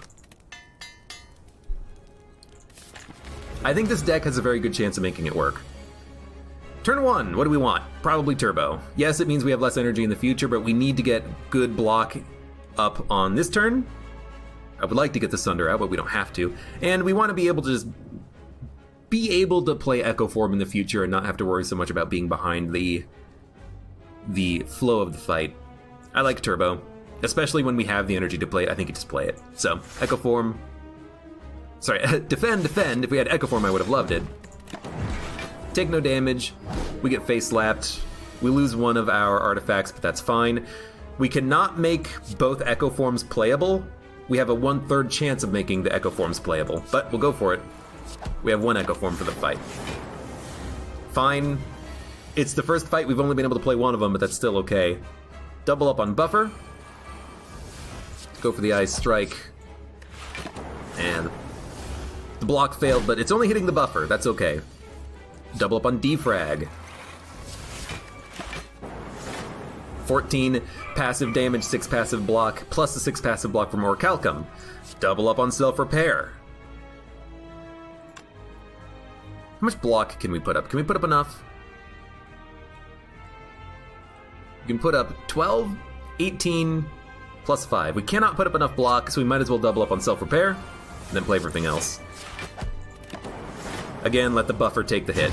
I think this deck has a very good chance of making it work. Turn 1, what do we want? Probably turbo. Yes, it means we have less energy in the future, but we need to get good block up on this turn. I would like to get the Sunder out, but we don't have to. And we want to be able to just be able to play Echo Form in the future and not have to worry so much about being behind the flow of the fight. I like turbo, especially when we have the energy to play it. I think you just play it. So, Echo Form. Sorry, defend. If we had Echo Form, I would have loved it. Take no damage. We get face slapped. We lose one of our artifacts, but that's fine. We cannot make both Echo Forms playable. We have a 1/3 chance of making the Echo Forms playable, but we'll go for it. We have one Echo Form for the fight. Fine. It's the first fight, we've only been able to play one of them, but that's still okay. Double up on Buffer. Go for the Ice Strike. And the block failed, but it's only hitting the Buffer, that's okay. Double up on Defrag. 14 passive damage, 6 passive block, plus the 6 passive block from Orichalcum. Double up on Self-Repair. How much block can we put up? Can we put up enough? We can put up 12, 18, plus 5. We cannot put up enough block, so we might as well double up on Self-Repair, and then play everything else. Again, let the Buffer take the hit.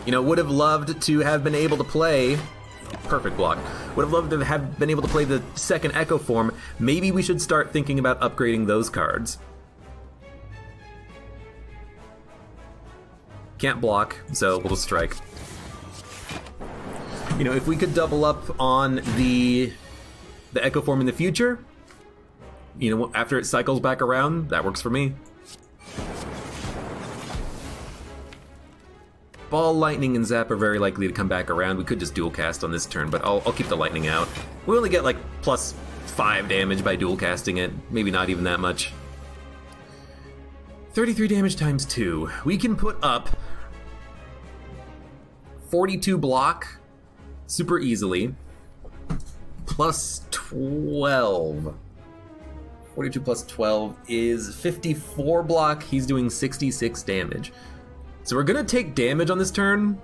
You know, would have loved to have been able to play... Perfect block. Would have loved to have been able to play the second Echo Form. Maybe we should start thinking about upgrading those cards. Can't block, so we'll just strike. You know, if we could double up on the Echo Form in the future, you know, after it cycles back around, that works for me. Ball, Lightning, and Zap are very likely to come back around. We could just dual cast on this turn, but I'll keep the Lightning out. We only get like plus 5 damage by dual casting it. Maybe not even that much. 33 damage times 2. We can put up 42 block super easily. Plus 12. 42 plus 12 is 54 block. He's doing 66 damage. So we're gonna take damage on this turn.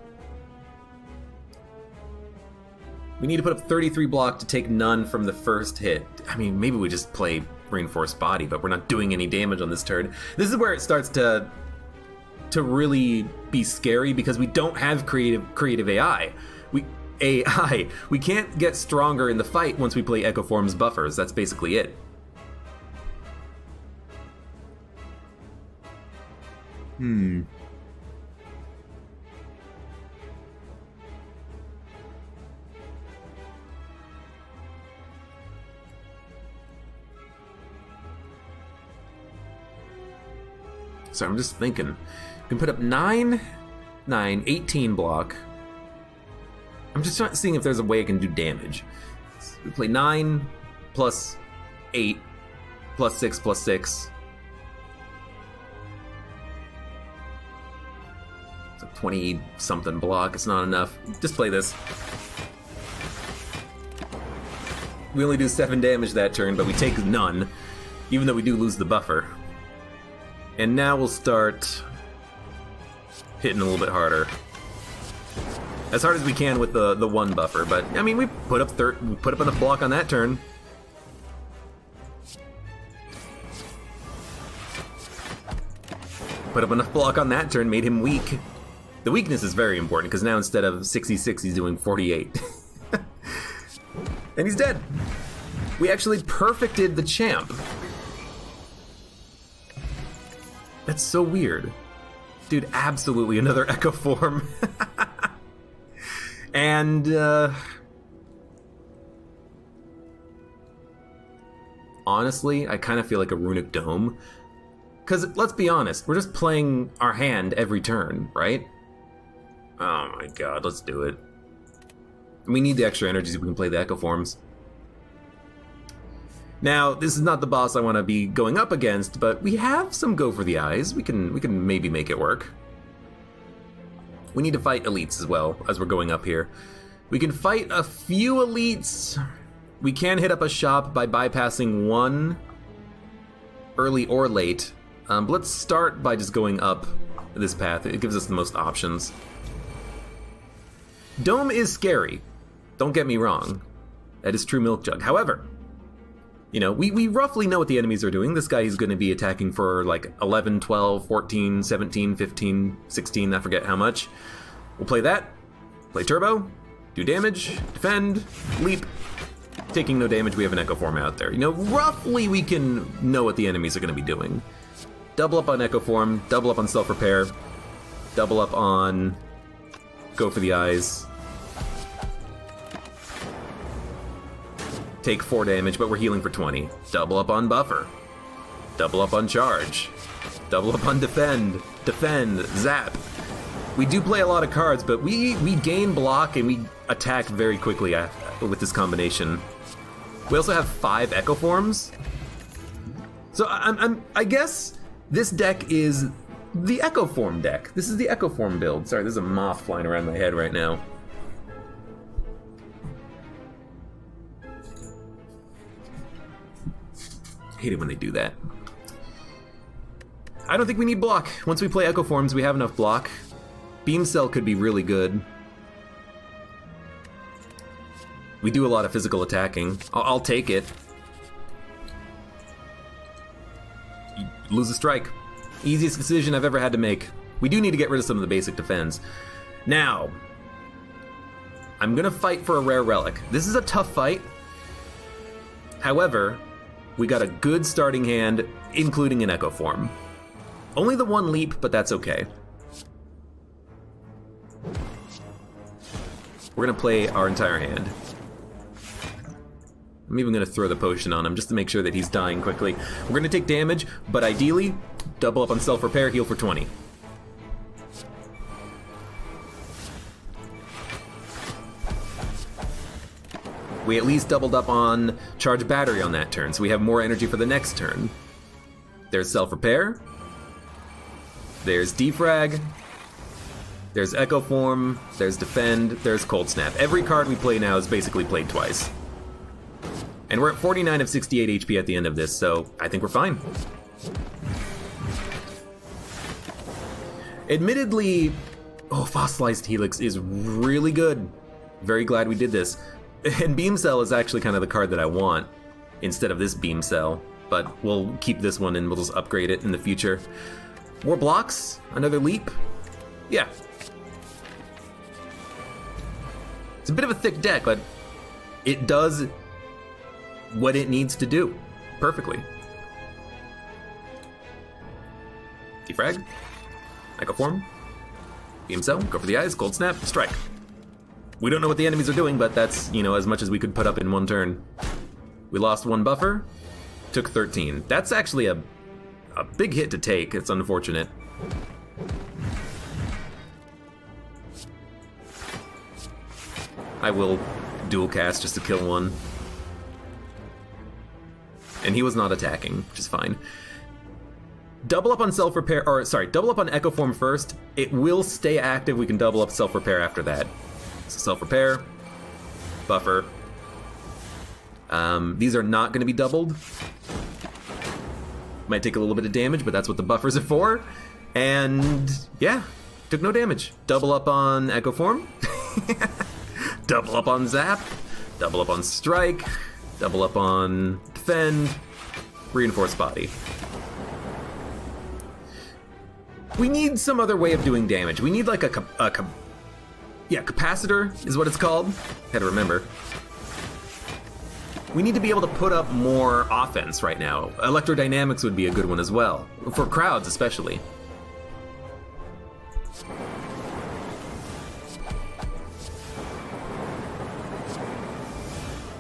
We need to put up 33 block to take none from the first hit. I mean, maybe we just play Reinforced Body, but we're not doing any damage on this turn. This is where it starts to really be scary because we don't have creative AI. We can't get stronger in the fight once we play Echo Form's buffers. That's basically it. So I'm just thinking, we can put up 9, 18 block. I'm just seeing if there's a way I can do damage. So we play 9 plus 8 plus 6 plus 6. It's a 20-something block. It's not enough. Just play this. We only do 7 damage that turn, but we take none, even though we do lose the buffer. And now we'll start hitting a little bit harder. As hard as we can with the 1 buffer, but I mean we put up enough block on that turn. Put up enough block on that turn, made him weak. The weakness is very important because now instead of 66, he's doing 48. And he's dead. We actually perfected the champ. That's so weird. Dude, absolutely another Echo Form. And, honestly, I kind of feel like a Runic Dome. Because, let's be honest, we're just playing our hand every turn, right? Oh my god, let's do it. We need the extra energy so we can play the Echo Forms. Now, this is not the boss I want to be going up against, but we have some Go for the Eyes. We can maybe make it work. We need to fight elites as well, as we're going up here. We can fight a few elites. We can hit up a shop by bypassing 1 early or late. But let's start by just going up this path. It gives us the most options. Dome is scary. Don't get me wrong. That is true Milk Jug. However, you know, we roughly know what the enemies are doing. This guy is going to be attacking for like 11, 12, 14, 17, 15, 16, I forget how much. We'll play that. Play Turbo. Do damage. Defend. Leap. Taking no damage, we have an Echo Form out there. You know, roughly we can know what the enemies are going to be doing. Double up on Echo Form. Double up on Self-Repair. Double up on Go for the Eyes. Take 4 damage, but we're healing for 20. Double up on Buffer. Double up on Charge. Double up on Defend. Defend. Zap. We do play a lot of cards, but we gain block and we attack very quickly with this combination. We also have 5 Echo Forms. So I guess this deck is the Echo Form deck. This is the Echo Form build. Sorry, there's a moth flying around my head right now. Hate it when they do that. I don't think we need block. Once we play Echo Forms, we have enough block. Beam Cell could be really good. We do a lot of physical attacking. I'll take it. You lose a strike. Easiest decision I've ever had to make. We do need to get rid of some of the basic defense. Now, I'm gonna fight for a rare relic. This is a tough fight. However, we got a good starting hand, including an Echo Form. Only the 1 leap, but that's okay. We're gonna play our entire hand. I'm even gonna throw the potion on him just to make sure that he's dying quickly. We're gonna take damage, but ideally, double up on Self-Repair, heal for 20. We at least doubled up on Charge Battery on that turn, so we have more energy for the next turn. There's Self-Repair. There's Defrag. There's Echo Form. There's Defend. There's Cold Snap. Every card we play now is basically played twice. And we're at 49 of 68 HP at the end of this, so I think we're fine. Admittedly, Fossilized Helix is really good. Very glad we did this. And Beam Cell is actually kind of the card that I want instead of this Beam Cell, but we'll keep this one and we'll just upgrade it in the future. More blocks? Another leap? Yeah. It's a bit of a thick deck, but it does what it needs to do perfectly. Defrag. Echo Form. Beam Cell. Go for the eyes. Cold Snap. Strike. We don't know what the enemies are doing, but that's, you know, as much as we could put up in one turn. We lost 1 buffer. Took 13. That's actually a big hit to take. It's unfortunate. I will dual cast just to kill one. And he was not attacking, which is fine. Double up on Self-Repair, or sorry, double up on Echo Form first. It will stay active. We can double up Self-Repair after that. So Self-Repair, Buffer. These are not going to be doubled. Might take a little bit of damage, but that's what the buffers are for. And yeah, took no damage. Double up on Echo Form. Double up on Zap. Double up on Strike. Double up on Defend. Reinforce Body. We need some other way of doing damage. We need like a capacitor is what it's called. Had to remember. We need to be able to put up more offense right now. Electrodynamics would be a good one as well, for crowds especially.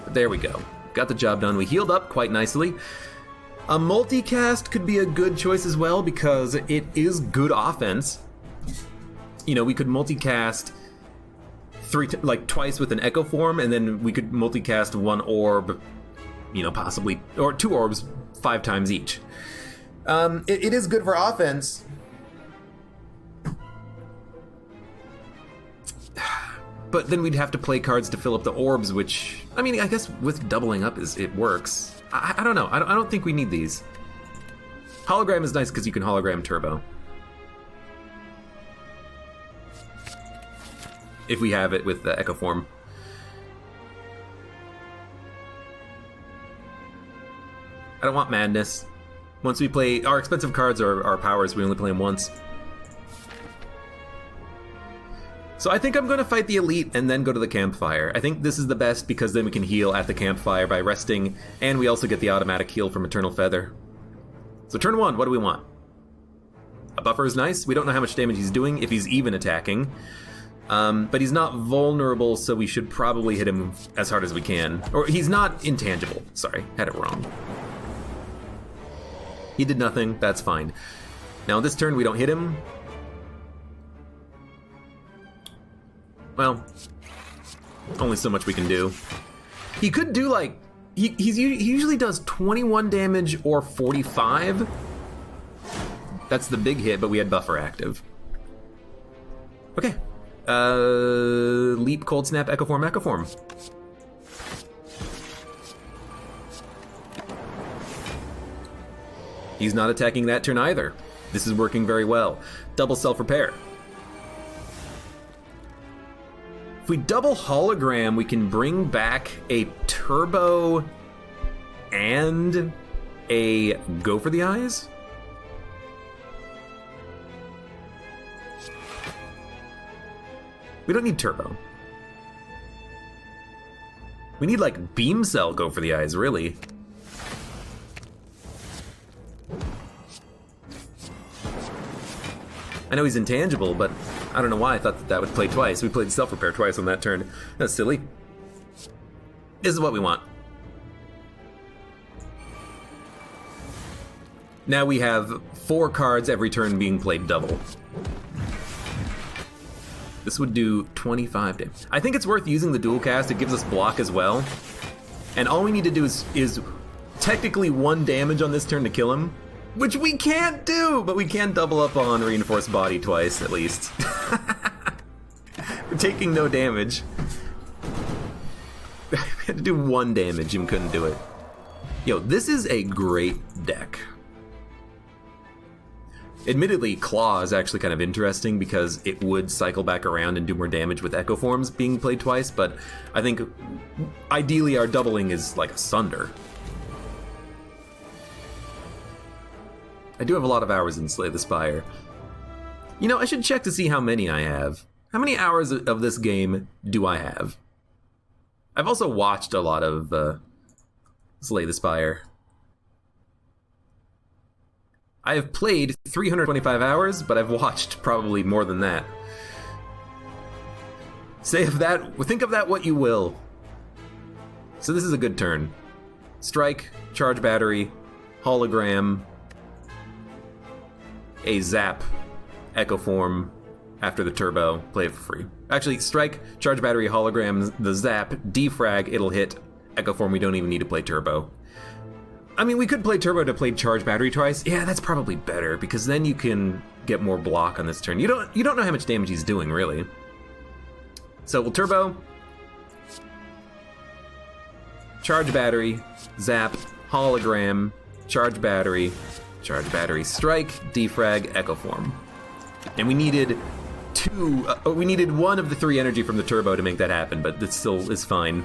But there we go. Got the job done. We healed up quite nicely. A multicast could be a good choice as well because it is good offense. You know, we could multicast twice with an Echo Form, and then we could multicast 1 orb, you know, possibly, or 2 orbs 5 times each. It is good for offense. But then we'd have to play cards to fill up the orbs, which, I mean, I guess with doubling up it works. I don't know. I don't think we need these. Hologram is nice because you can hologram turbo. If we have it with the Echo Form. I don't want Madness. Once we play our expensive cards or our powers, we only play them once. So I think I'm going to fight the Elite and then go to the Campfire. I think this is the best because then we can heal at the Campfire by resting, and we also get the automatic heal from Eternal Feather. So turn 1, what do we want? A buffer is nice. We don't know how much damage he's doing, if he's even attacking. But he's not vulnerable, so we should probably hit him as hard as we can. Or he's not intangible. Sorry, had it wrong. He did nothing, that's fine. Now this turn we don't hit him. Well, only so much we can do. He could do like, he usually does 21 damage or 45. That's the big hit, but we had buffer active. Okay. Leap, Cold Snap, Echo Form, Echo Form. He's not attacking that turn either. This is working very well. Double self-repair. If we double hologram, we can bring back a turbo and a go for the eyes? We don't need turbo. We need like beam cell go for the eyes, really. I know he's intangible, but I don't know why I thought that would play twice. We played self-repair twice on that turn. That's silly. This is what we want. Now we have 4 cards every turn being played double. This would do 25 damage. I think it's worth using the dual cast. It gives us block as well. And all we need to do is technically 1 damage on this turn to kill him. Which we can't do, but we can double up on Reinforced Body twice, at least. We're taking no damage. We had to do 1 damage and couldn't do it. Yo, this is a great deck. Admittedly, Claw is actually kind of interesting because it would cycle back around and do more damage with Echo Forms being played twice, but I think ideally our doubling is like a Sunder. I do have a lot of hours in Slay the Spire. You know, I should check to see how many I have. How many hours of this game do I have? I've also watched a lot of Slay the Spire. I have played 325 hours, but I've watched probably more than that. Say of that, think of that what you will. So this is a good turn. Strike, charge battery, hologram, a zap, Echo Form after the turbo, play it for free. Actually, strike, charge battery, hologram, the zap, defrag, it'll hit, Echo Form, we don't even need to play turbo. I mean, we could play turbo to play charge battery twice. Yeah, that's probably better, because then you can get more block on this turn. You don't know how much damage he's doing, really. So we'll turbo, charge battery, zap, hologram, charge battery, strike, defrag, Echo Form. And we needed we needed 1 of the 3 energy from the turbo to make that happen, but that still is fine.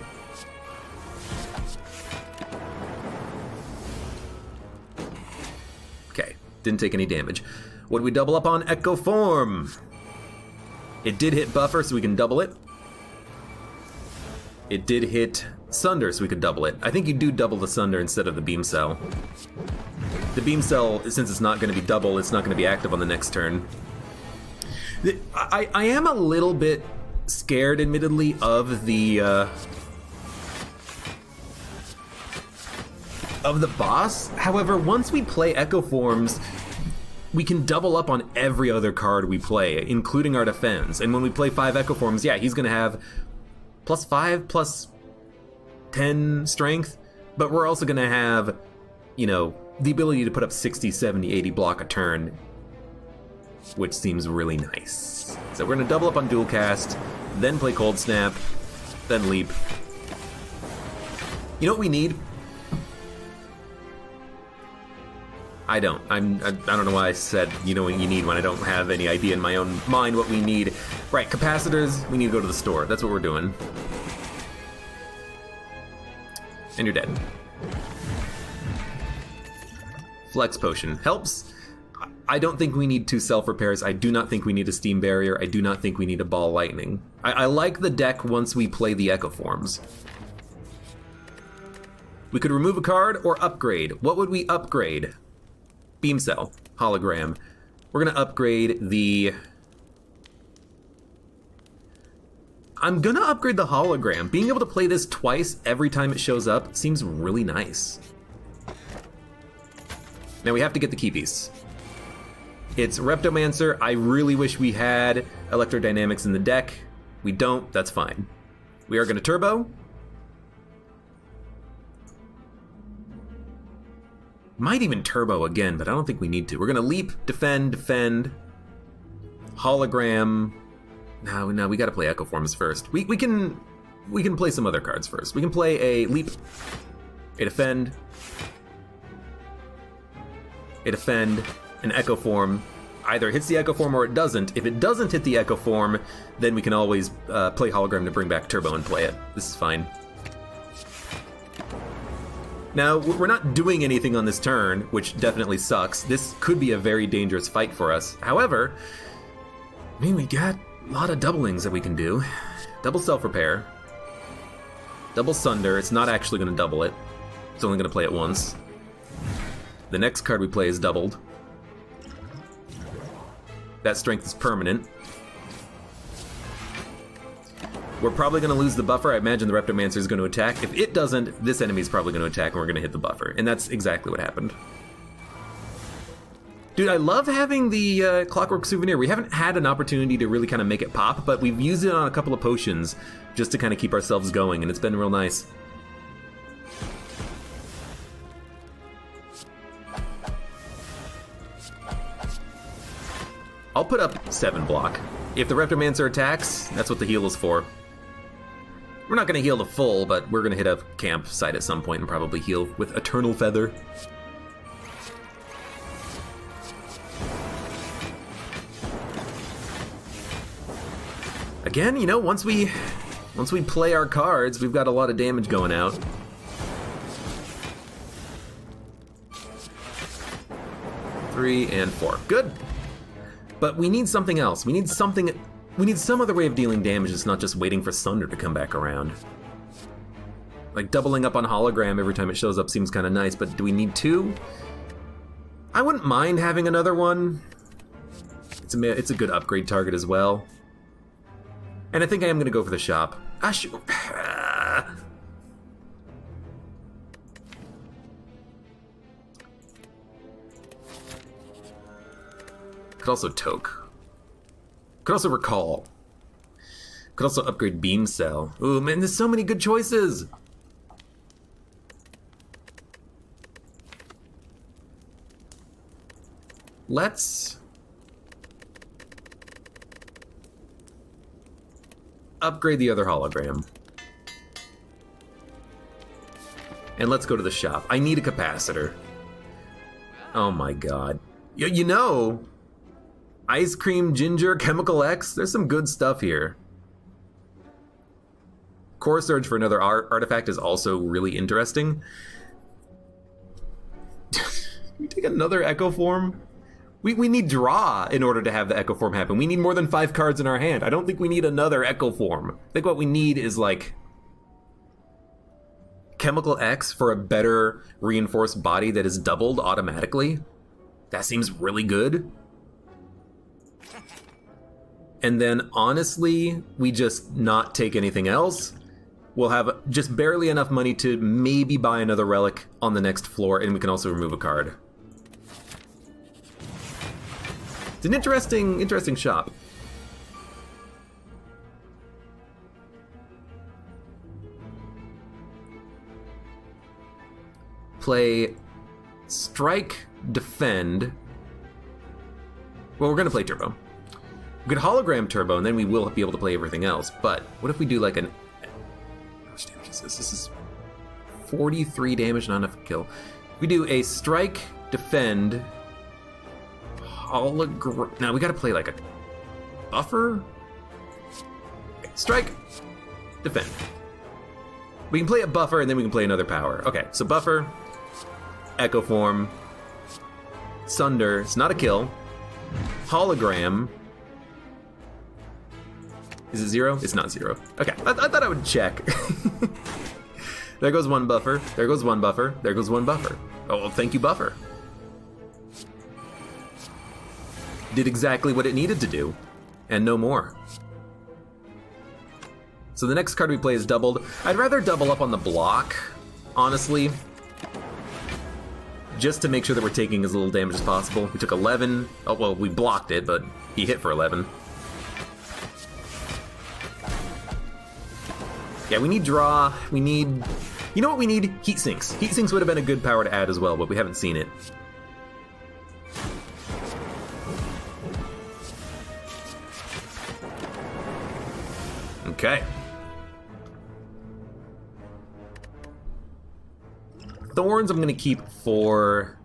Okay, didn't take any damage. What did we double up on? Echo Form! It did hit buffer, so we can double it. It did hit Sunder, so we could double it. I think you do double the Sunder instead of the Beam Cell. The Beam Cell, since it's not going to be double, it's not going to be active on the next turn. I am a little bit scared, admittedly, of the boss. However, once we play Echo Forms, we can double up on every other card we play, including our defense. And when we play 5 Echo Forms, yeah, he's going to have +5, +10 strength, but we're also going to have, you know, the ability to put up 60, 70, 80 block a turn, which seems really nice. So we're going to double up on dual cast, then play Cold Snap, then leap. You know what we need? I don't. I don't know why I said you know what you need when I don't have any idea in my own mind what we need. Right, capacitors, we need to go to the store. That's what we're doing. And you're dead. Flex potion helps. I don't think we need 2 self-repairs. I do not think we need a steam barrier. I do not think we need a ball lightning. I like the deck once we play the Echo Forms. We could remove a card or upgrade. What would we upgrade? Beam Cell, Hologram. We're gonna upgrade the... I'm gonna upgrade the Hologram. Being able to play this twice every time it shows up seems really nice. Now we have to get the key piece. It's Reptomancer. I really wish we had Electrodynamics in the deck. We don't, that's fine. We are gonna turbo. Might even turbo again, but I don't think we need to. We're gonna leap, defend, hologram. No, we gotta play Echo Forms first. We can play some other cards first. We can play a leap, a defend, an Echo Form. Either hits the Echo Form or it doesn't. If it doesn't hit the Echo Form, then we can always play hologram to bring back turbo and play it. This is fine. Now, we're not doing anything on this turn, which definitely sucks. This could be a very dangerous fight for us. However, I mean, we got a lot of doublings that we can do. Double self-repair. Double sunder. It's not actually going to double it. It's only going to play it once. The next card we play is doubled. That strength is permanent. We're probably going to lose the buffer. I imagine the Reptomancer is going to attack. If it doesn't, this enemy is probably going to attack and we're going to hit the buffer. And that's exactly what happened. Dude, I love having the Clockwork Souvenir. We haven't had an opportunity to really kind of make it pop, but we've used it on a couple of potions just to kind of keep ourselves going, and it's been real nice. I'll put up 7 block. If the Reptomancer attacks, that's what the heal is for. We're not going to heal the full, but we're going to hit a campsite at some point and probably heal with Eternal Feather. Again, you know, once we play our cards, we've got a lot of damage going out. Three and 4. Good. But we need something else. We need some other way of dealing damage that's not just waiting for Sunder to come back around. Like doubling up on hologram every time it shows up seems kind of nice, but do we need 2? I wouldn't mind having another one. It's a good upgrade target as well. And I think I am going to go for the shop. Could also toke. Could also recall. Could also upgrade beam cell. Ooh, man, there's so many good choices. Let's upgrade the other hologram. And let's go to the shop. I need a capacitor. Oh my god. You know, Ice Cream, Ginger, Chemical X, there's some good stuff here. Core Surge for another artifact is also really interesting. We take another Echo Form? We need draw in order to have the Echo Form happen. We need more than 5 cards in our hand. I don't think we need another Echo Form. I think what we need is like Chemical X for a better reinforced body that is doubled automatically. That seems really good. And then honestly, we just not take anything else. We'll have just barely enough money to maybe buy another relic on the next floor, and we can also remove a card. It's an interesting shop. Play strike, defend. Well, we're gonna play turbo. We could hologram turbo, and then we will be able to play everything else. But what if we do like an... How much damage is this? This is 43 damage, not enough to kill. We do a strike, defend, Now we gotta play like a buffer? Okay, strike, defend. We can play a buffer and then we can play another power. Okay, so buffer, echo form, sunder, it's not a kill, hologram. Is it 0? It's not 0. Okay, I thought I would check. There goes one buffer, there goes one buffer, there goes one buffer. Oh, well, thank you, buffer. Did exactly what it needed to do, and no more. So the next card we play is doubled. I'd rather double up on the block, honestly. Just to make sure that we're taking as little damage as possible. We took 11. Oh, well, we blocked it, but he hit for 11. Yeah, we need draw. We need... You know what we need? Heat sinks. Heat sinks would have been a good power to add as well, but we haven't seen it. Okay. Thorns I'm gonna keep for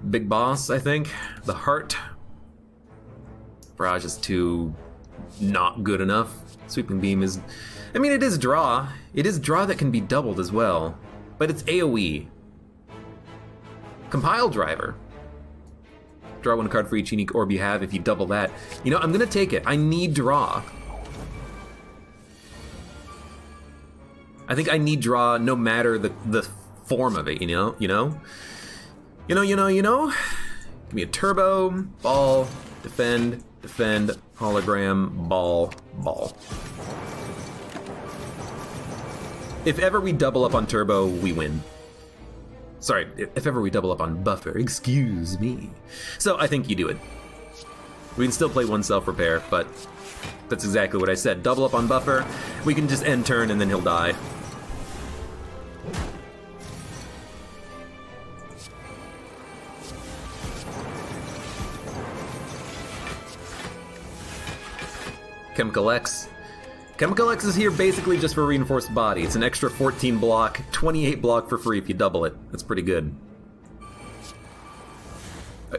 Big Boss, I think. The Heart. Barrage is too not good enough. Sweeping Beam is... I mean, it is draw. It is draw that can be doubled as well. But it's AoE. Compile Driver. Draw one card for each unique orb you have if you double that. You know, I'm gonna take it. I need draw. I think I need draw no matter the form of it, you know? Give me a turbo, ball, defend, hologram, ball. If ever we double up on turbo, we win. Sorry, if ever we double up on buffer, excuse me. So I think you do it. We can still play one self-repair, but that's exactly what I said. Double up on buffer, we can just end turn and then he'll die. Chemical X. Chemical X is here basically just for reinforced body. It's an extra 14 block, 28 block for free if you double it. That's pretty good.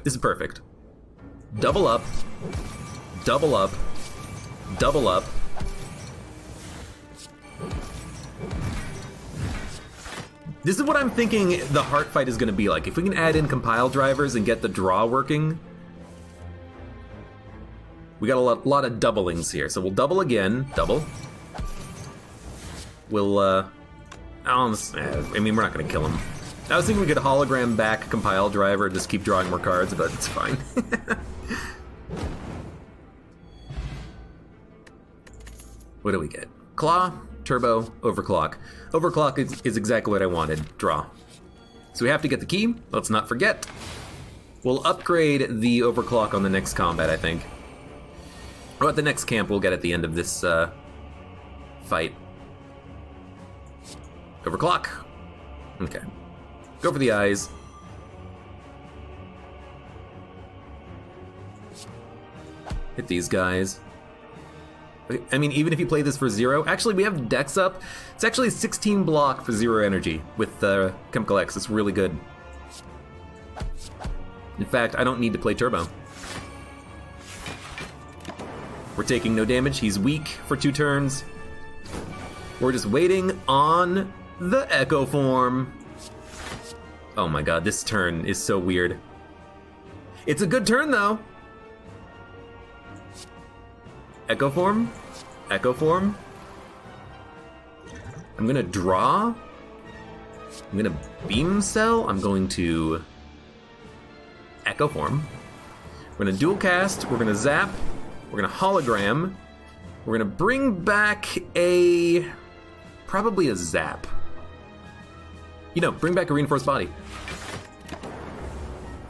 This is perfect. Double up, double up, double up. This is what I'm thinking the heart fight is going to be like. If we can add in compile drivers and get the draw working, we got a lot of doublings here. So we'll double again, double. We'll, I mean, we're not going to kill him. I was thinking we could hologram back compile driver and just keep drawing more cards, but it's fine. What do we get? Claw, turbo, overclock. Overclock is exactly what I wanted. Draw. So we have to get the key. Let's not forget. We'll upgrade the overclock on the next combat, I think. Or at the next camp we'll get at the end of this fight. Overclock. Okay. Go for the eyes. Hit these guys. I mean, even if you play this for 0, actually we have Dex up. It's actually 16 block for 0 energy with Chemical X. It's really good. In fact, I don't need to play turbo. We're taking no damage. He's weak for 2 turns. We're just waiting on the Echo form. Oh my god, this turn is so weird. It's a good turn though. Echo form. Echo form. I'm gonna draw. I'm gonna beam cell. I'm going to Echo form. We're gonna dual cast. We're gonna zap. We're gonna hologram. We're gonna bring back probably a zap. You know, bring back a reinforced body.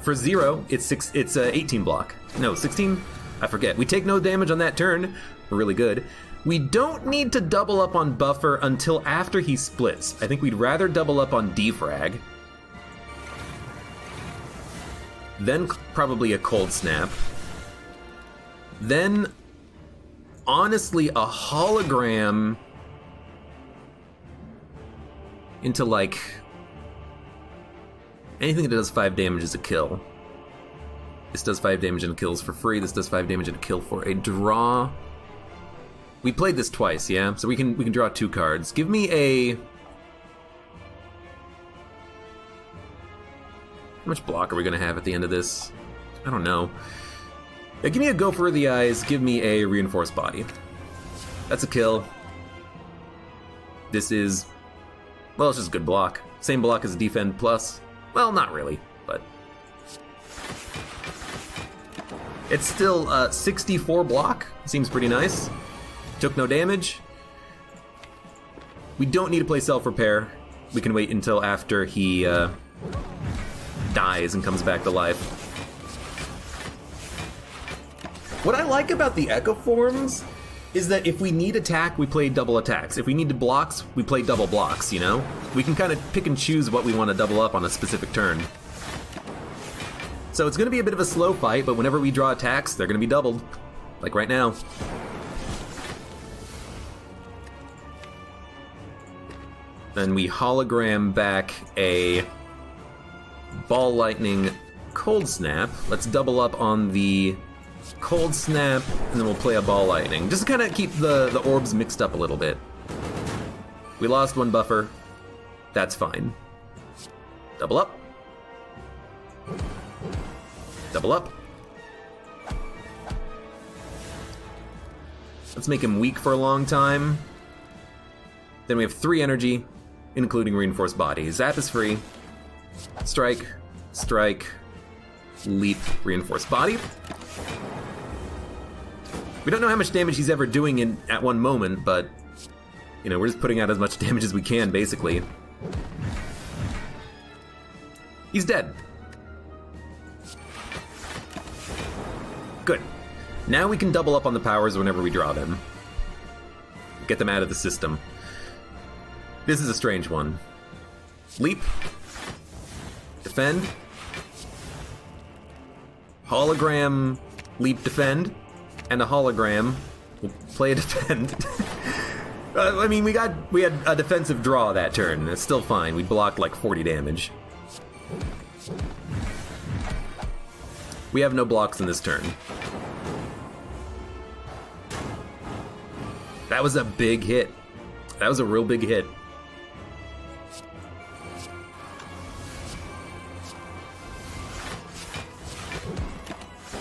For 0, it's 18 block. No, 16? I forget. We take no damage on that turn. We're really good. We don't need to double up on buffer until after he splits. I think we'd rather double up on defrag. Then probably a cold snap. Then, honestly, a hologram into, like, Anything that does 5 damage is a kill. This does 5 damage and kills for free. This does 5 damage and a kill for a draw. We played this twice, yeah? So we can draw 2 cards. Give me a... How much block are we gonna have at the end of this? I don't know. Yeah, give me a go for the eyes, give me a reinforced body. That's a kill. This is... Well, it's just a good block. Same block as defend plus. Well, not really, but... It's still 64 block. Seems pretty nice. Took no damage. We don't need to play self-repair. We can wait until after he dies and comes back to life. What I like about the Echo Forms is that if we need attack, we play double attacks. If we need blocks, we play double blocks, you know? We can kind of pick and choose what we want to double up on a specific turn. So it's going to be a bit of a slow fight, but whenever we draw attacks, they're going to be doubled. Like right now. Then we hologram back a Ball Lightning Cold Snap. Let's double up on the Cold Snap, and then we'll play a Ball Lightning. Just to kind of keep the orbs mixed up a little bit. We lost 1 buffer. That's fine. Double up. Double up. Let's make him weak for a long time. Then we have 3 energy, including reinforced body. Zap is free. Strike, strike, leap, reinforced body. We don't know how much damage he's ever doing at one moment, but you know, we're just putting out as much damage as we can, basically. He's dead. Good. Now we can double up on the powers whenever we draw them. Get them out of the system. This is a strange one. Leap. Defend. Hologram, leap, defend. And a hologram. We'll play a defend. I mean, we had a defensive draw that turn. It's still fine. We blocked like 40 damage. We have no blocks in this turn. That was a big hit. That was a real big hit.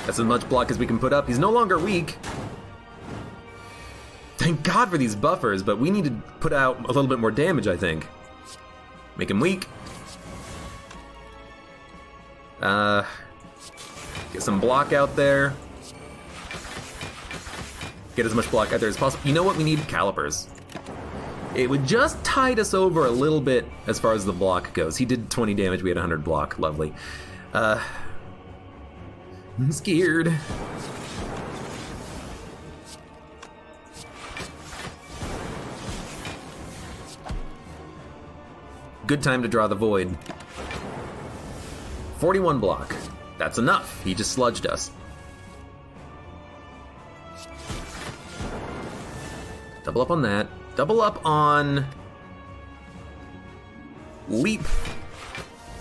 That's as much block as we can put up. He's no longer weak. Thank God for these buffers, but we need to put out a little bit more damage, I think. Make him weak. Get some block out there. Get as much block out there as possible. You know what? We need calipers. It would just tide us over a little bit as far as the block goes. He did 20 damage. We had 100 block. Lovely. I'm scared. Good time to draw the void. 41 block. That's enough. He just sludged us. Double up on that. Double up on leap.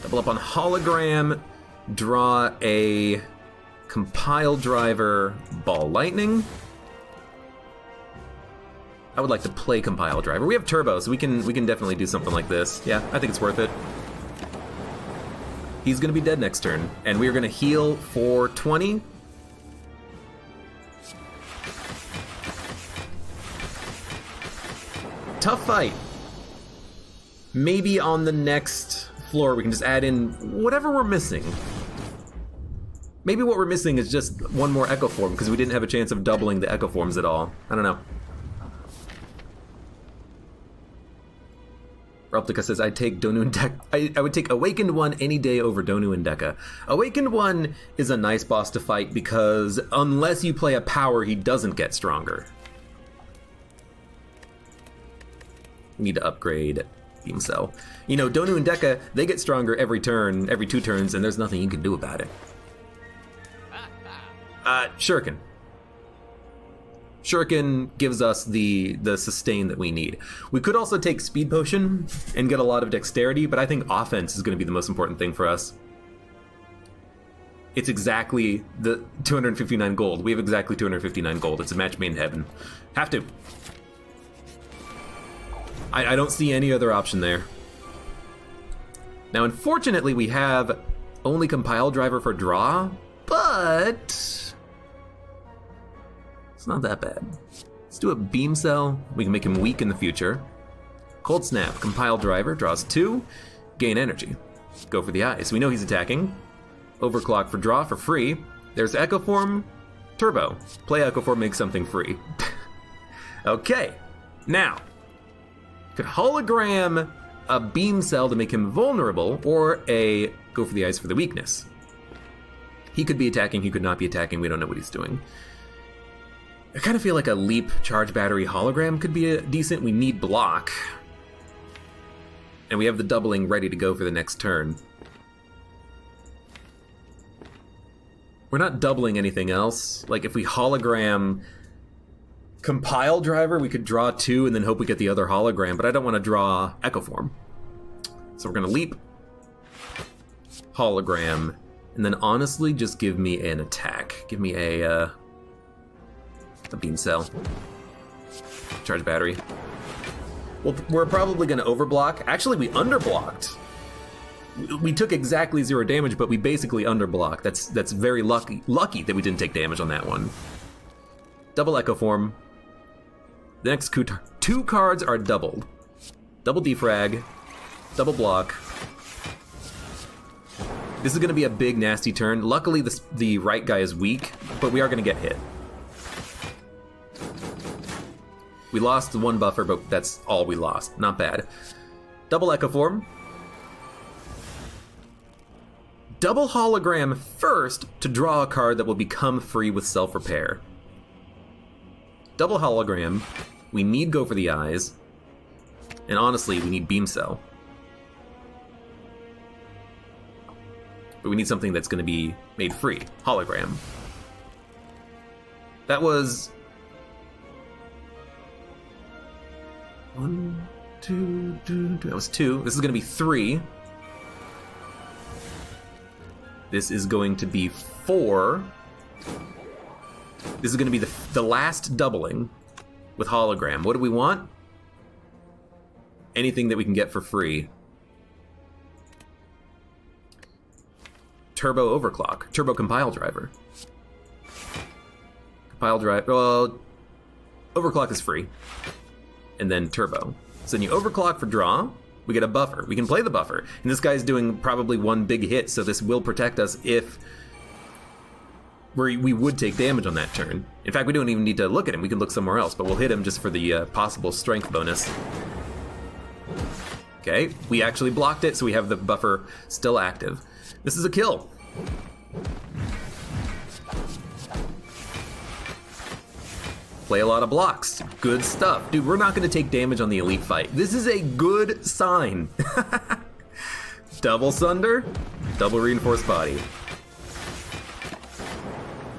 Double up on hologram. Draw a compile driver ball lightning. I would like to play compile driver. We have turbo, so we can definitely do something like this. Yeah, I think it's worth it. He's gonna be dead next turn, and we're gonna heal for 20. Tough fight. Maybe on the next floor we can just add in whatever we're missing. Maybe what we're missing is just one more Echo Form, because we didn't have a chance of doubling the Echo Forms at all. I don't know. Replica says, I'd take Donu and Deka. I would take Awakened One any day over Donu and Deka. Awakened One is a nice boss to fight because unless you play a power, he doesn't get stronger. We need to upgrade Beam Cell. You know, Donu and Deka, they get stronger every turn, every 2 turns, and there's nothing you can do about it. Shuriken. Shuriken gives us the sustain that we need. We could also take Speed Potion and get a lot of dexterity, but I think offense is going to be the most important thing for us. It's exactly the 259 gold. We have exactly 259 gold. It's a match made in heaven. Have to. I don't see any other option there. Now, unfortunately, we have only Compile Driver for draw, but it's not that bad. Let's do a Beam Cell. We can make him weak in the future. Cold Snap, Compile Driver, draws 2, gain energy. Go for the eyes. We know he's attacking. Overclock for draw for free. There's Echo Form, Turbo. Play Echo Form, make something free. Okay, now, could hologram a Beam Cell to make him vulnerable, or a go for the eyes for the weakness. He could be attacking, he could not be attacking, we don't know what he's doing. I kind of feel like a Leap Charge Battery hologram could be decent. We need block. And we have the doubling ready to go for the next turn. We're not doubling anything else. Like, if we hologram Compile Driver, we could draw 2 and then hope we get the other hologram, but I don't want to draw Echo Form. So we're going to leap, hologram, and then honestly just give me an attack. Give me a Beam Cell. Charge Battery. Well, we're probably going to overblock. Actually, we underblocked. We took exactly 0 damage, but we basically underblocked. That's very lucky that we didn't take damage on that one. Double Echo Form. The next 2 cards are doubled. Double defrag, double block. This is going to be a big, nasty turn. Luckily, the right guy is weak, but we are going to get hit. We lost 1 buffer, but that's all we lost. Not bad. Double Echo Form. Double hologram first to draw a card that will become free with self-repair. Double hologram. We need Go for the Eyes. And honestly, we need Beam Cell. But we need something that's going to be made free. Hologram. That was 1, 2, 2, 2. That was 2. This is going to be 3. This is going to be 4. This is going to be the last doubling with hologram. What do we want? Anything that we can get for free. Turbo Overclock. Turbo Compile Driver. Compile Driver. Well, Overclock is free. And then Turbo. So then you overclock for draw. We get a buffer. We can play the buffer. And this guy's doing probably 1 big hit, so this will protect us if we would take damage on that turn. In fact, we don't even need to look at him. We can look somewhere else, but we'll hit him just for the possible strength bonus. Okay, we actually blocked it, so we have the buffer still active. This is a kill. Play a lot of blocks. Good stuff. Dude, we're not going to take damage on the elite fight. This is a good sign. Double Sunder, double Reinforced Body.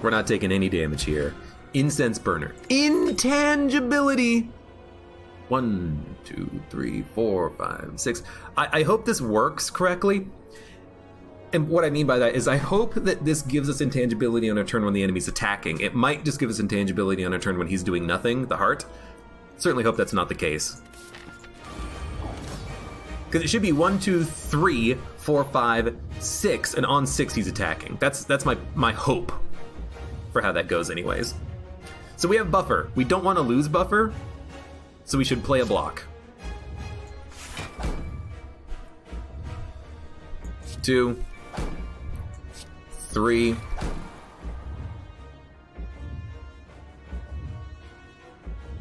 We're not taking any damage here. Incense Burner. Intangibility. 1, 2, 3, 4, 5, 6. I hope this works correctly. And what I mean by that is I hope that this gives us intangibility on a turn when the enemy's attacking. It might just give us intangibility on a turn when he's doing nothing, the heart. Certainly hope that's not the case. Because it should be 1, 2, 3, 4, 5, 6, and on 6 he's attacking. That's my hope for how that goes anyways. So we have buffer. We don't want to lose buffer, so we should play a block. 2, 3.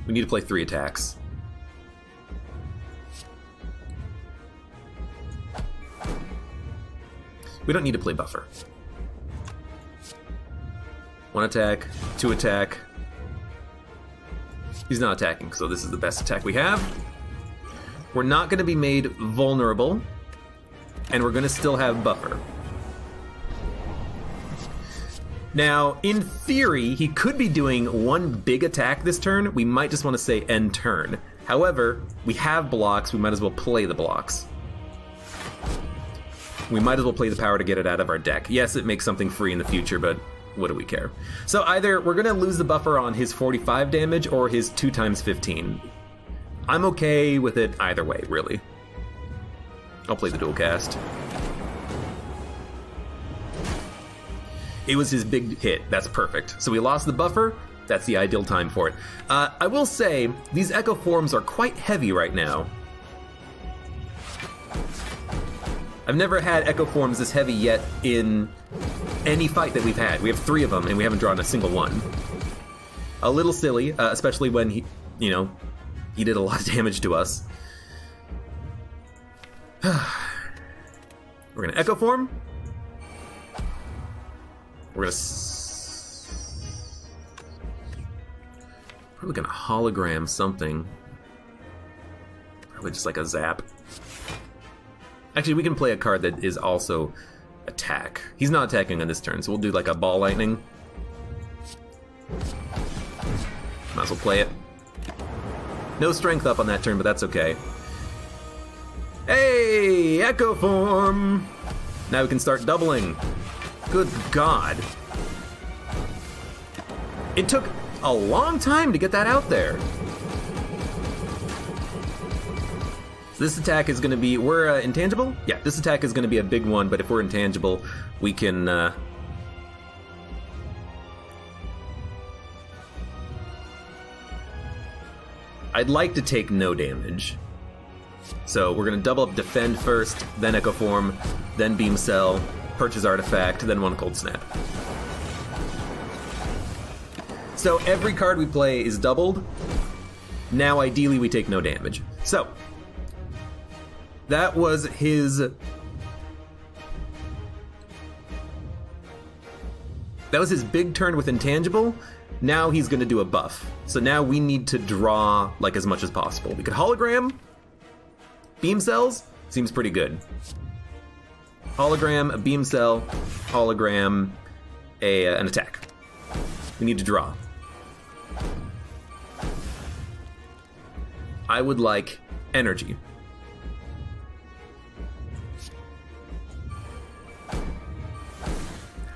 We need to play 3 attacks. We don't need to play buffer. 1 attack, 2 attack. He's not attacking, so this is the best attack we have. We're not going to be made vulnerable, and we're going to still have buffer. Now, in theory, he could be doing one big attack this turn. We might just want to say end turn. However, we have blocks, we might as well play the blocks. We might as well play the power to get it out of our deck. Yes, it makes something free in the future, but what do we care? So either we're going to lose the buffer on his 45 damage or his 2 times 15. I'm okay with it either way, really. I'll play the dual cast. It was his big hit. That's perfect. So we lost the buffer. That's the ideal time for it. I will say, these Echo Forms are quite heavy right now. I've never had Echo Forms this heavy yet in any fight that we've had. We have 3 of them, and we haven't drawn a single one. A little silly, especially when he did a lot of damage to us. We're gonna Echo Form. We're probably gonna hologram something. Probably just like a zap. Actually, we can play a card that is also attack. He's not attacking on this turn, so we'll do like a ball lightning. Might as well play it. No strength up on that turn, but that's okay. Hey, Echo Form! Now we can start doubling. Good God. It took a long time to get that out there. So this attack is going to be, we're intangible? Yeah, this attack is going to be a big one, but if we're intangible, we can... I'd like to take no damage. So we're going to double up Defend first, then Echo Form, then Beam Cell, Purchase Artifact, then 1 Cold Snap. So every card we play is doubled. Now ideally we take no damage. So that was his big turn with intangible. Now he's going to do a buff. So now we need to draw like as much as possible. We could hologram. Beam Cells seems pretty good. Hologram, a Beam Cell, hologram, an attack. We need to draw. I would like energy.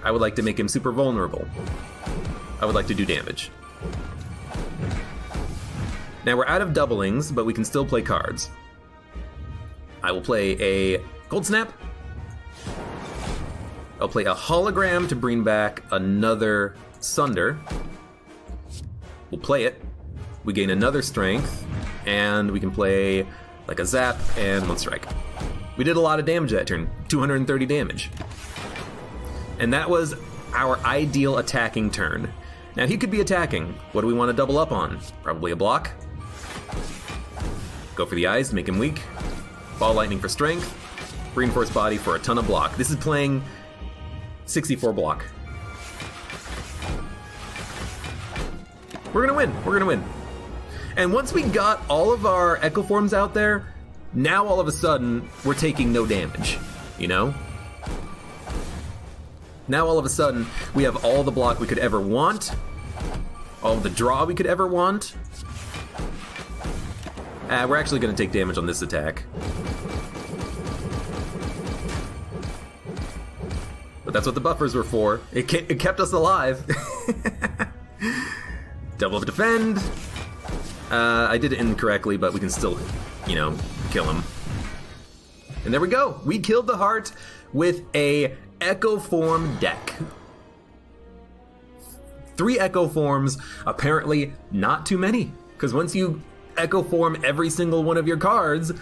I would like to make him super vulnerable. I would like to do damage. Now we're out of doublings, but we can still play cards. I will play a Cold Snap. I'll play a hologram to bring back another Sunder. We'll play it. We gain another strength, and we can play like a zap and 1 strike. We did a lot of damage that turn, 230 damage. And that was our ideal attacking turn. Now he could be attacking. What do we want to double up on? Probably a block. Go for the eyes to make him weak. Ball Lightning for strength. Reinforced Body for a ton of block. This is playing 64 block. We're gonna win. We're gonna win. And once we got all of our Echo Forms out there, now all of a sudden we're taking no damage, you know? Now all of a sudden we have all the block we could ever want, all the draw we could ever want. We're actually gonna take damage on this attack. But that's what the buffers were for. It kept us alive. Double up Defend. I did it incorrectly, but we can still, kill him. And there we go. We killed the heart with a Echo Form deck. 3 Echo Forms, apparently not too many. Because once you Echo Form every single one of your cards,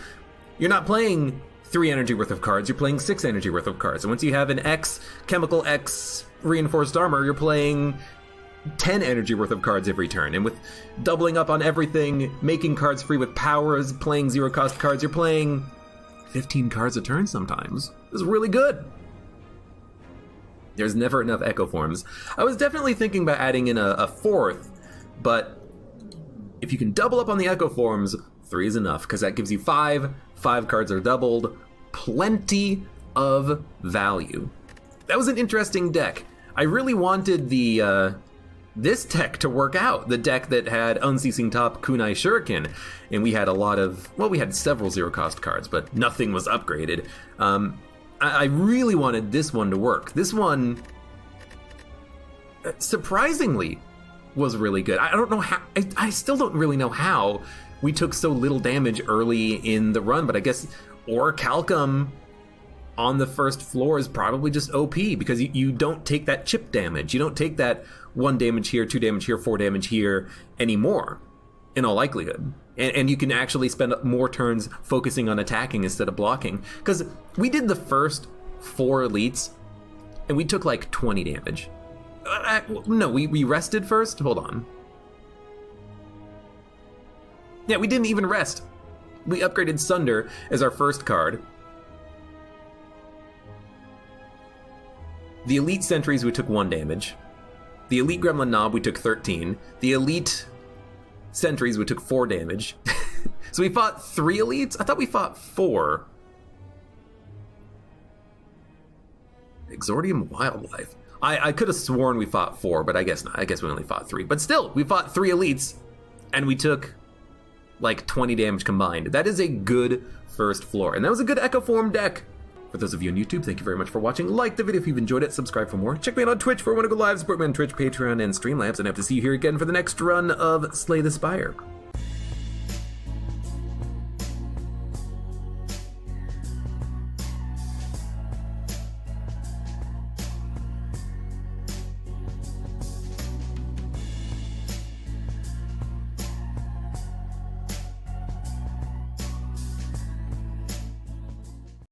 you're not playing 3 energy worth of cards, you're playing 6 energy worth of cards. And once you have an X, Chemical X, Reinforced Armor, you're playing 10 energy worth of cards every turn. And with doubling up on everything, making cards free with powers, playing 0-cost cards, you're playing 15 cards a turn sometimes. This is really good. There's never enough Echo Forms. I was definitely thinking about adding in a 4th, but if you can double up on the Echo Forms, 3 is enough, because that gives you 5. 5 cards are doubled. Plenty of value. That was an interesting deck. I really wanted the this deck to work out, the deck that had Unceasing Top, Kunai Shuriken, and we had a lot of, well, we had several zero-cost cards, but nothing was upgraded. I really wanted this one to work. This one, surprisingly, was really good. I don't know how, I still don't really know how we took so little damage early in the run, but I guess Orichalcum on the first floor is probably just OP, because you don't take that chip damage. You don't take that 1 damage here, 2 damage here, 4 damage here anymore, in all likelihood. And you can actually spend more turns focusing on attacking instead of blocking. Because we did the first 4 elites, and we took like 20 damage. No, we rested first? Hold on. Yeah, we didn't even rest. We upgraded Sunder as our first card. The Elite Sentries, we took 1 damage. The Elite Gremlin Knob, we took 13. The Elite Sentries, we took 4 damage. So we fought 3 elites? I thought we fought 4. Exordium Wildlife. I could have sworn we fought 4, but I guess not. I guess we only fought 3. But still, we fought 3 elites, and we took like 20 damage combined. That is a good first floor, and that was a good Echo Form deck. For those of you on YouTube, thank you very much for watching. Like the video if you've enjoyed it, subscribe for more. Check me out on Twitch for when I go live, support me on Twitch, Patreon, and Streamlabs, and I hope to see you here again for the next run of Slay the Spire.